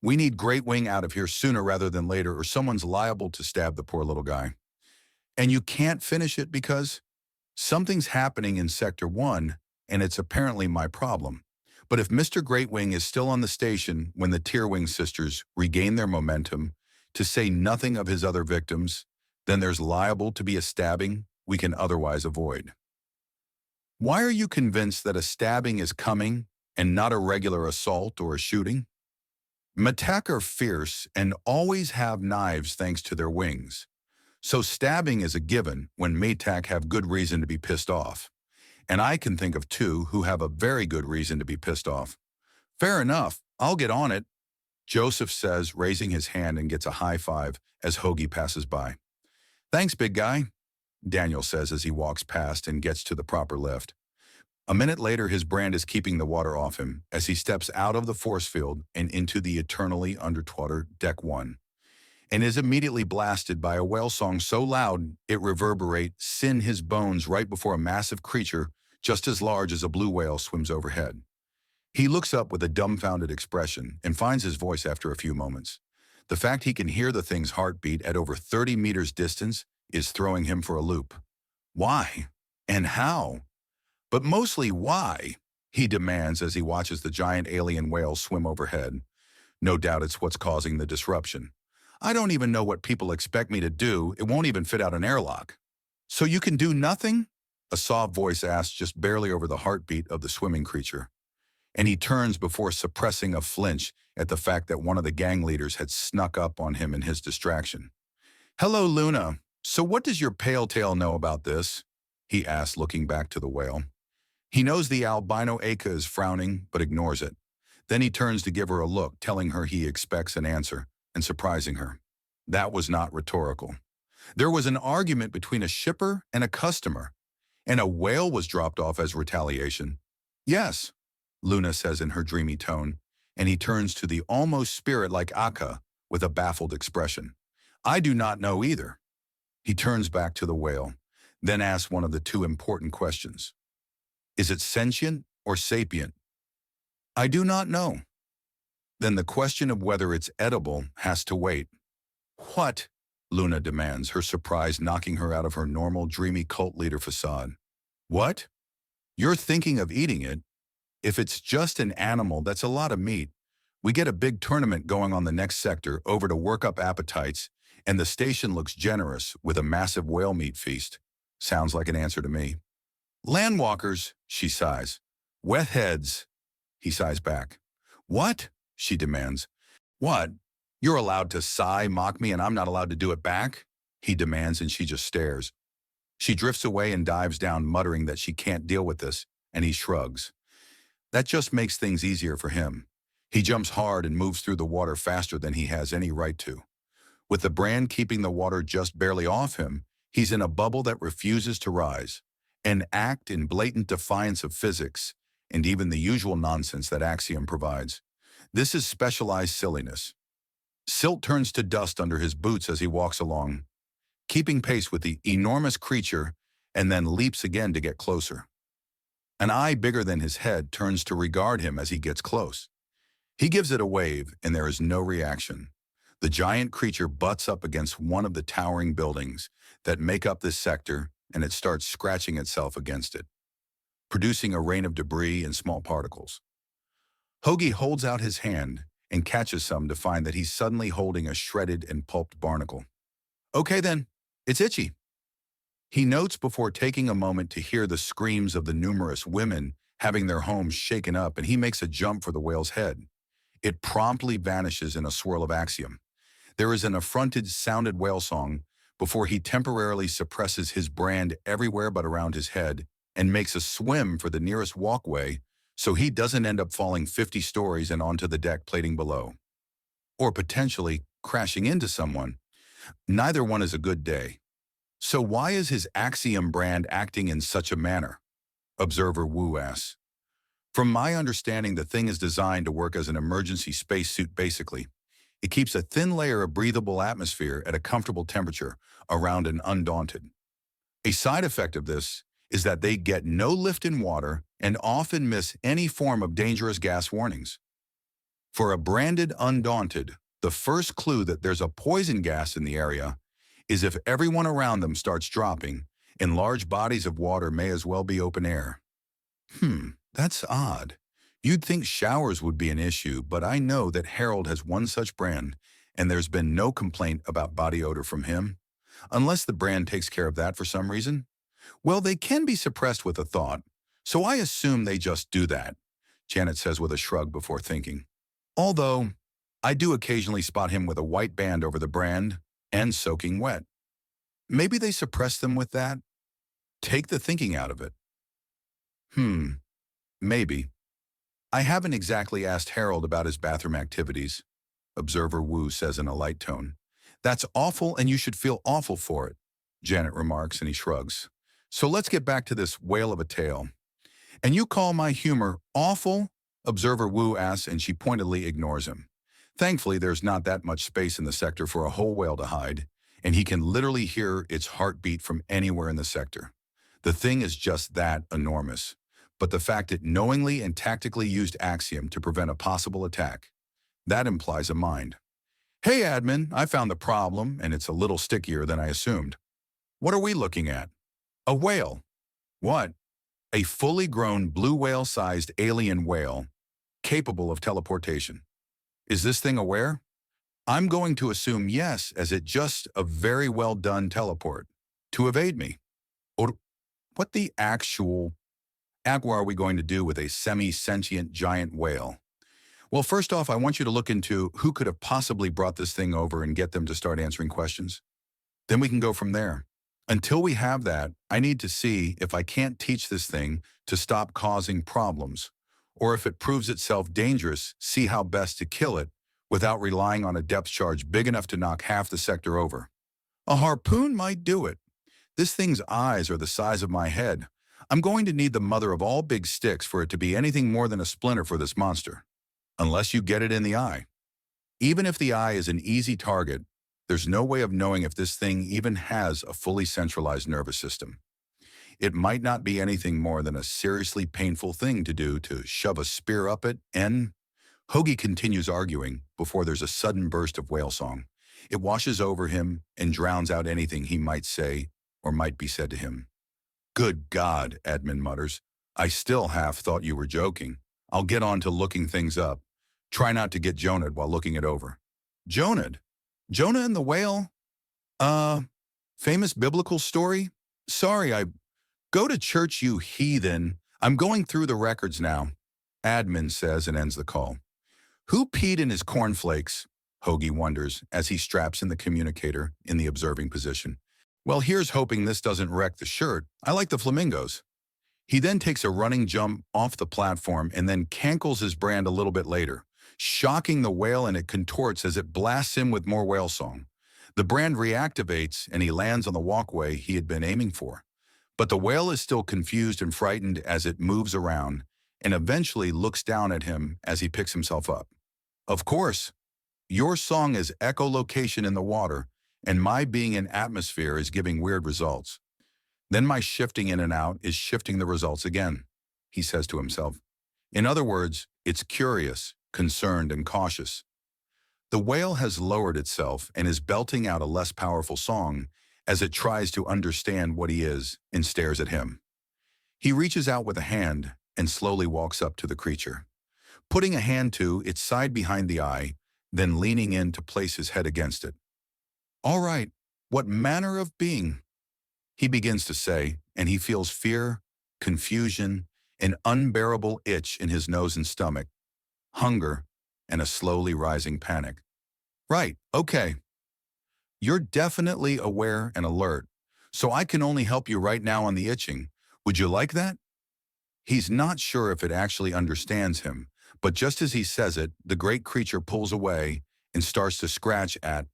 We need Great Wing out of here sooner rather than later, or someone's liable to stab the poor little guy. And you can't finish it because something's happening in Sector 1, and it's apparently my problem. But if Mr. Great Wing is still on the station when the Tierwing sisters regain their momentum, to say nothing of his other victims, then there's liable to be a stabbing we can otherwise avoid. Why are you convinced that a stabbing is coming and not a regular assault or a shooting? Matak are fierce and always have knives thanks to their wings. So stabbing is a given when Matak have good reason to be pissed off. And I can think of two who have a very good reason to be pissed off. Fair enough, I'll get on it, Joseph says, raising his hand, and gets a high five as Hoagie passes by. Thanks, big guy, Daniel says as he walks past and gets to the proper lift. A minute later, his brand is keeping the water off him as he steps out of the force field and into the eternally underwater Deck 1, and is immediately blasted by a whale song so loud it reverberates in his bones right before a massive creature just as large as a blue whale swims overhead. He looks up with a dumbfounded expression and finds his voice after a few moments. The fact he can hear the thing's heartbeat at over 30 meters distance is throwing him for a loop. Why? And how? But mostly why? He demands as he watches the giant alien whale swim overhead. No doubt it's what's causing the disruption. I don't even know what people expect me to do. It won't even fit out an airlock. So you can do nothing? A soft voice asks just barely over the heartbeat of the swimming creature. And he turns before suppressing a flinch at the fact that one of the gang leaders had snuck up on him in his distraction. Hello, Luna. So what does your pale tail know about this? He asks, looking back to the whale. He knows the albino Aka is frowning, but ignores it. Then he turns to give her a look, telling her he expects an answer, and surprising her. That was not rhetorical. There was an argument between a shipper and a customer, and a whale was dropped off as retaliation. Yes, Luna says in her dreamy tone, and he turns to the almost spirit-like Aka with a baffled expression. I do not know either. He turns back to the whale, then asks one of the two important questions. Is it sentient or sapient? I do not know. Then the question of whether it's edible has to wait. What? Luna demands, her surprise knocking her out of her normal dreamy cult leader facade. What? You're thinking of eating it? If it's just an animal, that's a lot of meat. We get a big tournament going on the next sector over to work up appetites, and the station looks generous with a massive whale meat feast. Sounds like an answer to me. Landwalkers, she sighs. Wet heads, he sighs back. What? She demands. What? You're allowed to sigh, mock me, and I'm not allowed to do it back? He demands, and she just stares. She drifts away and dives down, muttering that she can't deal with this, and he shrugs. That just makes things easier for him. He jumps hard and moves through the water faster than he has any right to. With the brand keeping the water just barely off him, he's in a bubble that refuses to rise, an act in blatant defiance of physics and even the usual nonsense that Axiom provides. This is specialized silliness. Silt turns to dust under his boots as he walks along, keeping pace with the enormous creature, and then leaps again to get closer. An eye bigger than his head turns to regard him as he gets close. He gives it a wave, and there is no reaction. The giant creature butts up against one of the towering buildings that make up this sector, and it starts scratching itself against it, producing a rain of debris and small particles. Hoagie holds out his hand and catches some to find that he's suddenly holding a shredded and pulped barnacle. Okay then, it's itchy. He notes before taking a moment to hear the screams of the numerous women having their homes shaken up, and he makes a jump for the whale's head. It promptly vanishes in a swirl of Axiom. There is an affronted sounded whale song before he temporarily suppresses his brand everywhere but around his head and makes a swim for the nearest walkway so he doesn't end up falling 50 stories and onto the deck plating below. Or potentially crashing into someone. Neither one is a good day. So why is his Axiom brand acting in such a manner? Observer Wu asks. From my understanding, the thing is designed to work as an emergency spacesuit basically. It keeps a thin layer of breathable atmosphere at a comfortable temperature around an Undaunted. A side effect of this is that they get no lift in water and often miss any form of dangerous gas warnings. For a branded Undaunted, the first clue that there's a poison gas in the area is if everyone around them starts dropping, and large bodies of water may as well be open air. That's odd. You'd think showers would be an issue, but I know that Harold has one such brand, and there's been no complaint about body odor from him. Unless the brand takes care of that for some reason. Well, they can be suppressed with a thought, so I assume they just do that, Janet says with a shrug before thinking. Although, I do occasionally spot him with a white band over the brand and soaking wet. Maybe they suppress them with that? Take the thinking out of it. Maybe. I haven't exactly asked Harold about his bathroom activities, Observer Wu says in a light tone. That's awful, and you should feel awful for it, Janet remarks, and he shrugs. So let's get back to this whale of a tale. And you call my humor awful? Observer Wu asks, and she pointedly ignores him. Thankfully, there's not that much space in the sector for a whole whale to hide, and he can literally hear its heartbeat from anywhere in the sector. The thing is just that enormous. But the fact it knowingly and tactically used Axiom to prevent a possible attack, that implies a mind. Hey, admin, I found the problem, and it's a little stickier than I assumed. What are we looking at? A whale. What? A fully grown blue whale-sized alien whale, capable of teleportation. Is this thing aware? I'm going to assume yes, as it just a very well done teleport. To evade me. Or what the actual agua are we going to do with a semi-sentient giant whale? Well, first off, I want you to look into who could have possibly brought this thing over and get them to start answering questions. Then we can go from there. Until we have that, I need to see if I can't teach this thing to stop causing problems, or if it proves itself dangerous, see how best to kill it without relying on a depth charge big enough to knock half the sector over. A harpoon might do it. This thing's eyes are the size of my head. I'm going to need the mother of all big sticks for it to be anything more than a splinter for this monster. Unless you get it in the eye. Even if the eye is an easy target, there's no way of knowing if this thing even has a fully centralized nervous system. It might not be anything more than a seriously painful thing to do to shove a spear up it and... Hoagie continues arguing before there's a sudden burst of whale song. It washes over him and drowns out anything he might say or might be said to him. Good God, Admin mutters. I still half thought you were joking. I'll get on to looking things up. Try not to get Jonah while looking it over. Jonah? Jonah and the whale? Famous biblical story? Sorry, Go to church, you heathen. I'm going through the records now, admin says and ends the call. Who peed in his cornflakes? Hoagie wonders as he straps in the communicator in the observing position. Well, here's hoping this doesn't wreck the shirt. I like the flamingos. He then takes a running jump off the platform and then cankles his brand a little bit later, shocking the whale, and it contorts as it blasts him with more whale song. The brand reactivates and he lands on the walkway he had been aiming for. But the whale is still confused and frightened as it moves around and eventually looks down at him as he picks himself up. Of course, your song is echolocation in the water, and my being in atmosphere is giving weird results. Then my shifting in and out is shifting the results again, he says to himself. In other words, it's curious, concerned, and cautious. The whale has lowered itself and is belting out a less powerful song as it tries to understand what he is and stares at him. He reaches out with a hand and slowly walks up to the creature, putting a hand to its side behind the eye, then leaning in to place his head against it. All right, what manner of being? He begins to say, and he feels fear, confusion, an unbearable itch in his nose and stomach, hunger, and a slowly rising panic. Right, okay. You're definitely aware and alert, so I can only help you right now on the itching. Would you like that? He's not sure if it actually understands him, but just as he says it, the great creature pulls away and starts to scratch at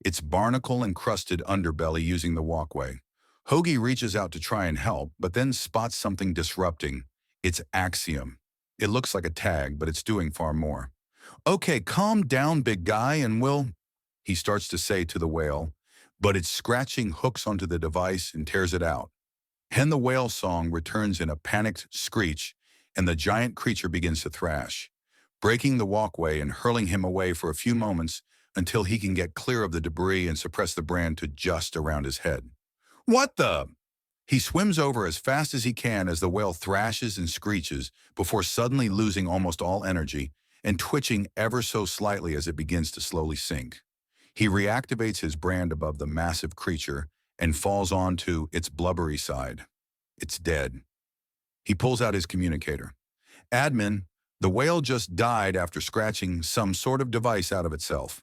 its barnacle-encrusted underbelly using the walkway. Hoagie reaches out to try and help, but then spots something disrupting. It's Axiom. It looks like a tag, but it's doing far more. Okay, calm down, big guy, and he starts to say to the whale, but its scratching hooks onto the device and tears it out. Then the whale song returns in a panicked screech, and the giant creature begins to thrash, breaking the walkway and hurling him away for a few moments until he can get clear of the debris and suppress the brand to just around his head. What the? He swims over as fast as he can as the whale thrashes and screeches before suddenly losing almost all energy and twitching ever so slightly as it begins to slowly sink. He reactivates his brand above the massive creature and falls onto its blubbery side. It's dead. He pulls out his communicator. Admin, the whale just died after scratching some sort of device out of itself.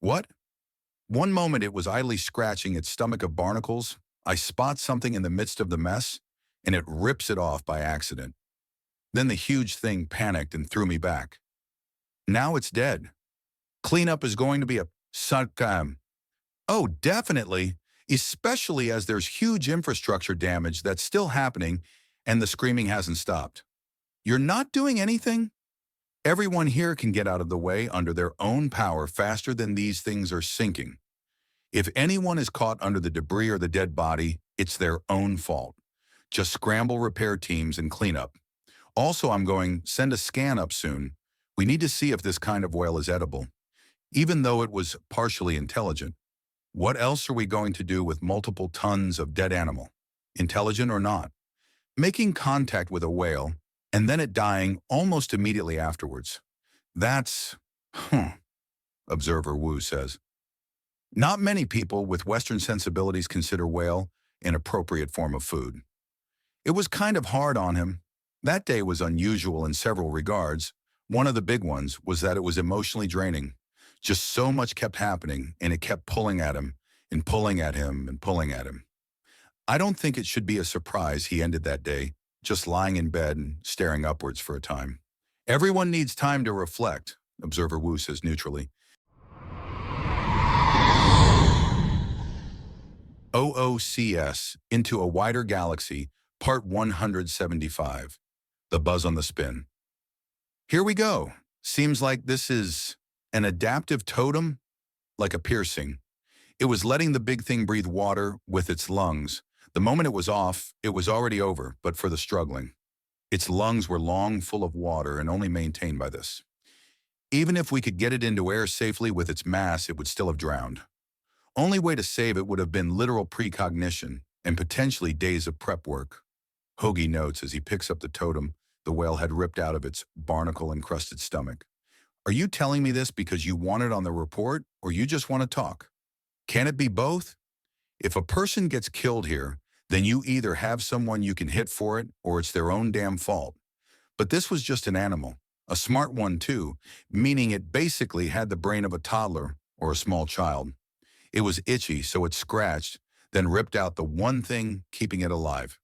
What? One moment it was idly scratching its stomach of barnacles. I spot something in the midst of the mess, and it rips it off by accident. Then the huge thing panicked and threw me back. Now it's dead. Cleanup is going to be a suck. Oh, definitely, especially as there's huge infrastructure damage that's still happening and the screaming hasn't stopped. You're not doing anything? Everyone here can get out of the way under their own power faster than these things are sinking. If anyone is caught under the debris or the dead body, it's their own fault. Just scramble repair teams and clean up. Also, I'm going send a scan up soon. We need to see if this kind of whale is edible. Even though it was partially intelligent. What else are we going to do with multiple tons of dead animal? Intelligent or not? Making contact with a whale and then it dying almost immediately afterwards. That's, Observer Wu says. Not many people with Western sensibilities consider whale an appropriate form of food. It was kind of hard on him. That day was unusual in several regards. One of the big ones was that it was emotionally draining. Just so much kept happening, and it kept pulling at him, and pulling at him, and pulling at him. I don't think it should be a surprise he ended that day, just lying in bed and staring upwards for a time. Everyone needs time to reflect, Observer Wu says neutrally. OOCS, Into a Wider Galaxy, Part 175, The Buzz on the Spin. Here we go. Seems like this is an adaptive totem, like a piercing. It was letting the big thing breathe water with its lungs. The moment it was off, it was already over, but for the struggling. Its lungs were long full of water and only maintained by this. Even if we could get it into air safely with its mass, it would still have drowned. Only way to save it would have been literal precognition and potentially days of prep work. Hoagie notes as he picks up the totem the whale had ripped out of its barnacle-encrusted stomach. Are you telling me this because you want it on the report, or you just want to talk? Can it be both? If a person gets killed here, then you either have someone you can hit for it or it's their own damn fault. But this was just an animal, a smart one too, meaning it basically had the brain of a toddler or a small child. It was itchy, so it scratched, then ripped out the one thing keeping it alive.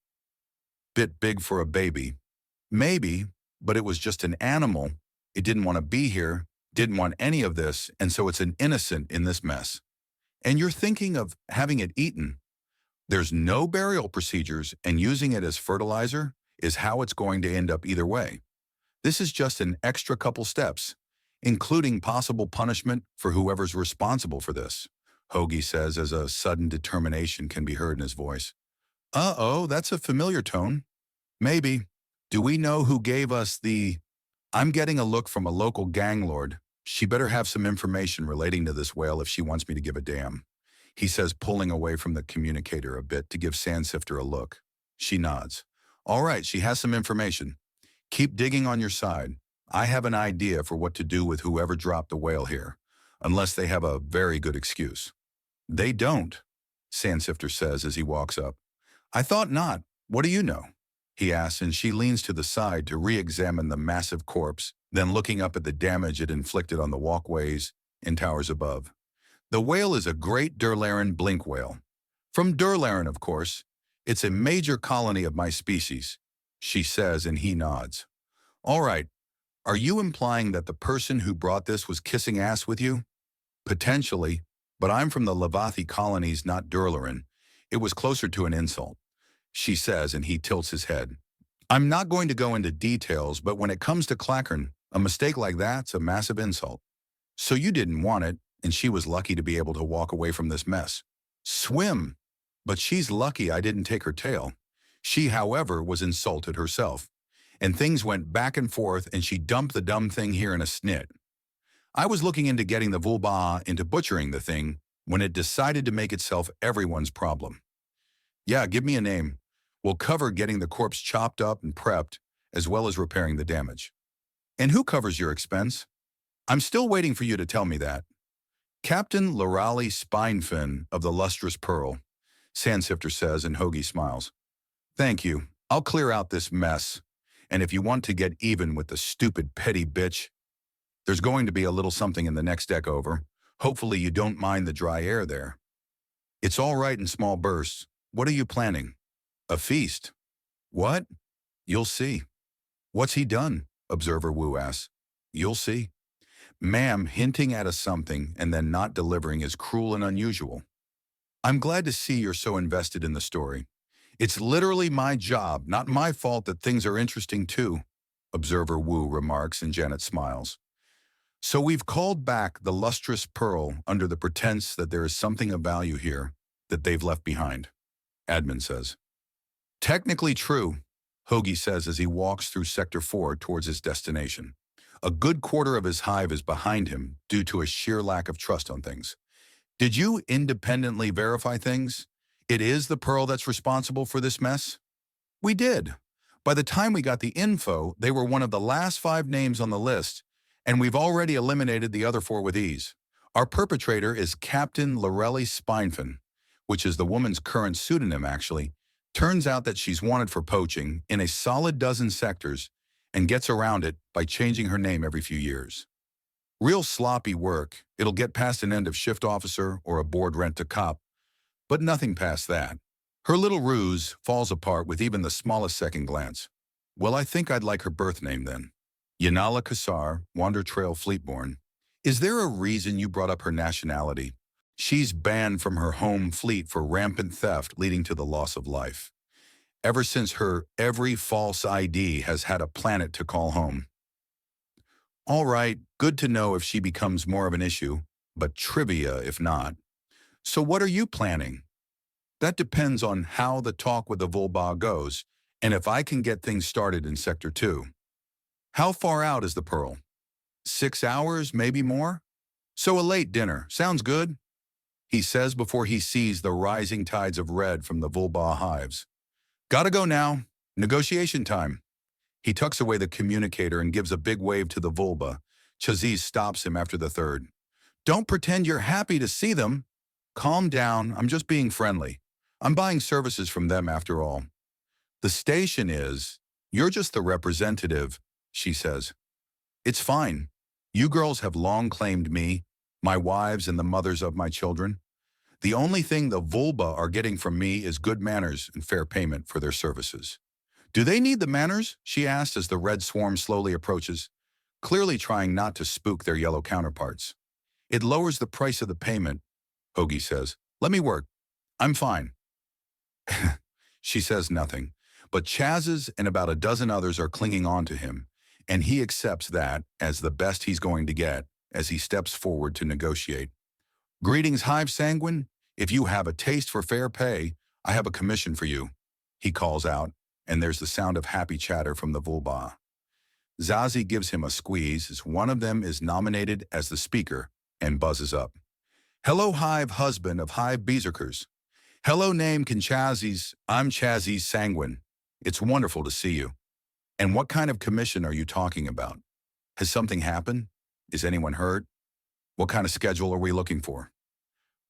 Bit big for a baby. Maybe, but it was just an animal. It didn't want to be here, didn't want any of this, and so it's an innocent in this mess. And you're thinking of having it eaten. There's no burial procedures, and using it as fertilizer is how it's going to end up either way. This is just an extra couple steps, including possible punishment for whoever's responsible for this, Hoagie says as a sudden determination can be heard in his voice. Uh-oh, that's a familiar tone. Maybe. Do we know who gave us the... I'm getting a look from a local gang lord. She better have some information relating to this whale if she wants me to give a damn, he says, pulling away from the communicator a bit to give Sandsifter a look. She nods. All right, she has some information. Keep digging on your side. I have an idea for what to do with whoever dropped the whale here, unless they have a very good excuse. They don't, Sandsifter says as he walks up. I thought not. What do you know? He asks, and she leans to the side to re-examine the massive corpse, then looking up at the damage it inflicted on the walkways and towers above. The whale is a great Durlaren blink whale. From Durlaren, of course. It's a major colony of my species, she says, and he nods. All right, are you implying that the person who brought this was kissing ass with you? Potentially, but I'm from the Lavathi colonies, not Durlaren. It was closer to an insult, she says, and he tilts his head. I'm not going to go into details, but when it comes to Clackern, a mistake like that's a massive insult. So you didn't want it, and she was lucky to be able to walk away from this mess. Swim! But she's lucky I didn't take her tail. She, however, was insulted herself, and things went back and forth, and she dumped the dumb thing here in a snit. I was looking into getting the Vulba into butchering the thing when it decided to make itself everyone's problem. Yeah, give me a name. We'll cover getting the corpse chopped up and prepped, as well as repairing the damage. And who covers your expense? I'm still waiting for you to tell me that. Captain Lorali Spinefin of the Lustrous Pearl, Sandsifter says, and Hoagie smiles. Thank you. I'll clear out this mess. And if you want to get even with the stupid petty bitch, there's going to be a little something in the next deck over. Hopefully you don't mind the dry air there. It's all right in small bursts. What are you planning? A feast. What? You'll see. What's he done? Observer Wu asks. You'll see. Ma'am hinting at a something and then not delivering is cruel and unusual. I'm glad to see you're so invested in the story. It's literally my job, not my fault that things are interesting too, Observer Wu remarks, and Janet smiles. So we've called back the Lustrous Pearl under the pretense that there is something of value here that they've left behind, Admin says. Technically true, Hoagie says as he walks through Sector 4 towards his destination. A good quarter of his hive is behind him due to a sheer lack of trust on things. Did you independently verify things? It is the Pearl that's responsible for this mess? We did. By the time we got the info, they were one of the last 5 names on the list, and we've already eliminated the other 4 with ease. Our perpetrator is Captain Lorelli Spinefin, which is the woman's current pseudonym, actually. Turns out that she's wanted for poaching in a solid dozen sectors and gets around it by changing her name every few years. Real sloppy work. It'll get past an end of shift officer or a board rent to cop, but nothing past that. Her little ruse falls apart with even the smallest second glance. Well, I think I'd like her birth name then. Yanala Kassar, Wander Trail Fleetborn. Is there a reason you brought up her nationality? She's banned from her home fleet for rampant theft leading to the loss of life. Ever since her every false ID has had a planet to call home. All right, good to know if she becomes more of an issue, but trivia if not. So what are you planning? That depends on how the talk with the Vulba goes, and if I can get things started in Sector 2. How far out is the Pearl? 6 hours, maybe more? So a late dinner, sounds good? He says before he sees the rising tides of red from the Vulba hives. Gotta go now, negotiation time. He tucks away the communicator and gives a big wave to the Vulba. Chaziz stops him after the third. Don't pretend you're happy to see them. Calm down, I'm just being friendly. I'm buying services from them after all. The station is, you're just the representative, she says. It's fine. You girls have long claimed me, my wives and the mothers of my children. The only thing the vulva are getting from me is good manners and fair payment for their services. Do they need the manners? She asks as the red swarm slowly approaches, clearly trying not to spook their yellow counterparts. It lowers the price of the payment, Hoagie says. Let me work. I'm fine. She says nothing, but Chaz's and about a dozen others are clinging on to him, and he accepts that as the best he's going to get as he steps forward to negotiate. Greetings, Hive Sanguine. If you have a taste for fair pay, I have a commission for you, he calls out, and there's the sound of happy chatter from the vulva. Zazie gives him a squeeze as one of them is nominated as the speaker and buzzes up. Hello, Hive husband of Hive Berserkers. Hello, name Kinchazzi's. I'm Chazzy Sanguine. It's wonderful to see you. And what kind of commission are you talking about? Has something happened? Is anyone hurt? What kind of schedule are we looking for?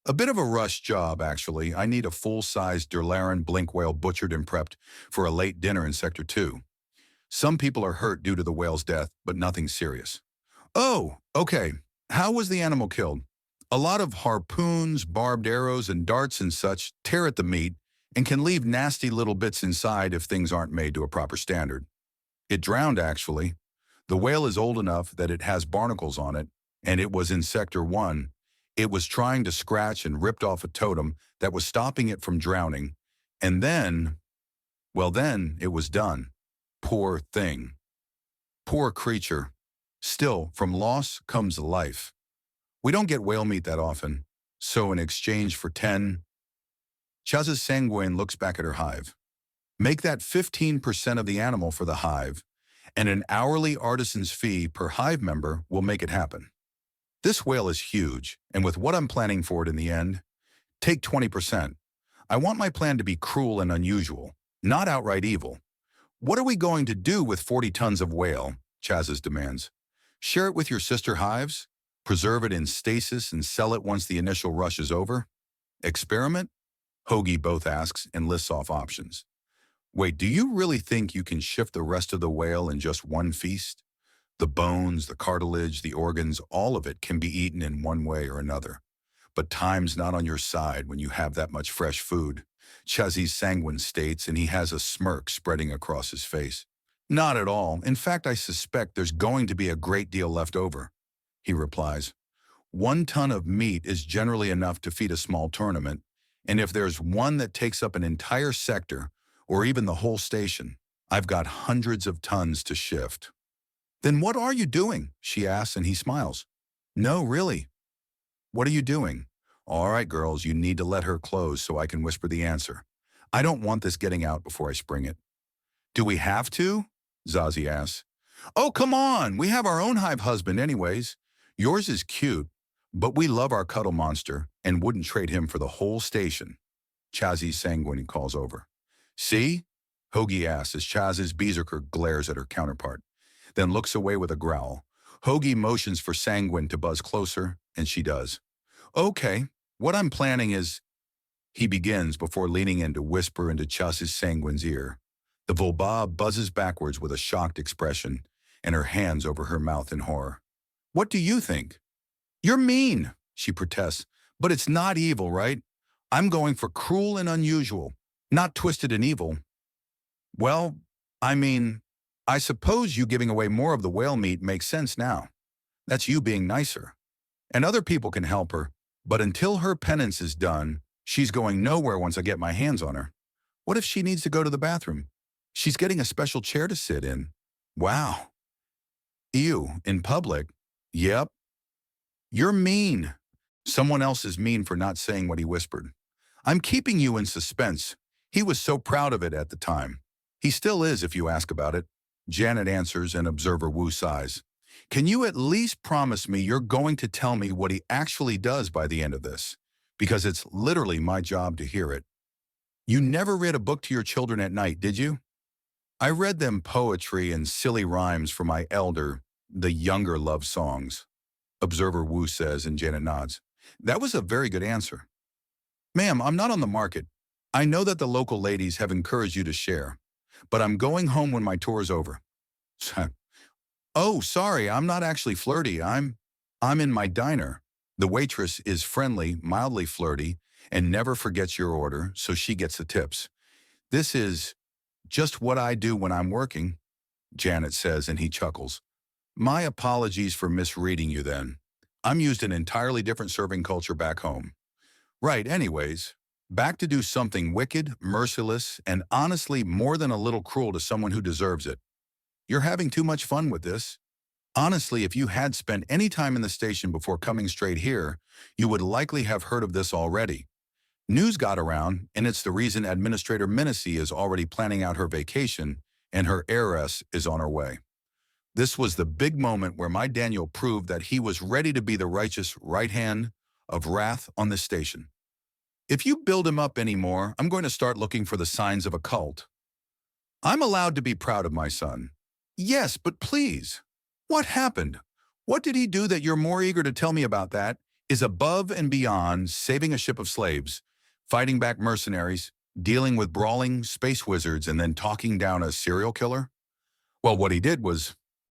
A bit of a rush job, actually. I need a full-sized Durlaran blink whale butchered and prepped for a late dinner in Sector 2. Some people are hurt due to the whale's death, but nothing serious. Oh, okay. How was the animal killed? A lot of harpoons, barbed arrows, and darts and such tear at the meat and can leave nasty little bits inside if things aren't made to a proper standard. It drowned, actually. The whale is old enough that it has barnacles on it, and it was in Sector 1. It was trying to scratch and ripped off a totem that was stopping it from drowning, and then, well then, it was done. Poor thing. Poor creature. Still, from loss comes life. We don't get whale meat that often, so in exchange for 10... Chaz's Sanguine looks back at her hive. Make that 15% of the animal for the hive, and an hourly artisan's fee per hive member will make it happen. This whale is huge, and with what I'm planning for it in the end, take 20%. I want my plan to be cruel and unusual, not outright evil. What are we going to do with 40 tons of whale? Chaz's demands. Share it with your sister hives? Preserve it in stasis and sell it once the initial rush is over? Experiment? Hoagie both asks and lists off options. Wait, do you really think you can shift the rest of the whale in just one feast? The bones, the cartilage, the organs, all of it can be eaten in one way or another. But time's not on your side when you have that much fresh food, Chazzy Sanguine states, and he has a smirk spreading across his face. Not at all. In fact, I suspect there's going to be a great deal left over, he replies. 1 ton of meat is generally enough to feed a small tournament, and if there's one that takes up an entire sector, or even the whole station, I've got hundreds of tons to shift. Then what are you doing? She asks, and he smiles. No, really. What are you doing? All right, girls, you need to let her close so I can whisper the answer. I don't want this getting out before I spring it. Do we have to? Zazie asks. Oh, come on. We have our own hive husband anyways. Yours is cute, but we love our cuddle monster and wouldn't trade him for the whole station. Chazzy Sanguine calls over. See? Hoagie asks as Chaz's berserker glares at her counterpart, then looks away with a growl. Hoagie motions for Sanguine to buzz closer, and she does. Okay, what I'm planning is... He begins before leaning in to whisper into Chaz's Sanguine's ear. The vulva buzzes backwards with a shocked expression, and her hands over her mouth in horror. What do you think? You're mean, she protests, but it's not evil, right? I'm going for cruel and unusual, not twisted and evil. Well, I mean, I suppose you giving away more of the whale meat makes sense now. That's you being nicer. And other people can help her, but until her penance is done, she's going nowhere once I get my hands on her. What if she needs to go to the bathroom? She's getting a special chair to sit in. Wow. Ew, in public? Yep. You're mean. Someone else is mean for not saying what he whispered. I'm keeping you in suspense. He was so proud of it at the time. He still is if you ask about it. Janet answers and Observer Wu sighs. Can you at least promise me you're going to tell me what he actually does by the end of this? Because it's literally my job to hear it. You never read a book to your children at night, did you? I read them poetry and silly rhymes for my elder, the younger love songs. Observer Wu says, and Janet nods. That was a very good answer. Ma'am, I'm not on the market. I know that the local ladies have encouraged you to share, but I'm going home when my tour is over. Oh, sorry, I'm not actually flirty. I'm in my diner. The waitress is friendly, mildly flirty, and never forgets your order, so she gets the tips. This is just what I do when I'm working, Janet says, and he chuckles. My apologies for misreading you then. I'm used in an entirely different serving culture back home. Right, anyways, back to do something wicked, merciless, and honestly more than a little cruel to someone who deserves it. You're having too much fun with this. Honestly, if you had spent any time in the station before coming straight here, you would likely have heard of this already. News got around, and it's the reason Administrator Minnesy is already planning out her vacation, and her heiress is on her way. This was the big moment where my Daniel proved that he was ready to be the righteous right hand of wrath on this station. If you build him up anymore, I'm going to start looking for the signs of a cult. I'm allowed to be proud of my son. Yes, but please. What happened? What did he do that you're more eager to tell me about that is above and beyond saving a ship of slaves, fighting back mercenaries, dealing with brawling space wizards, and then talking down a serial killer? Well, what he did was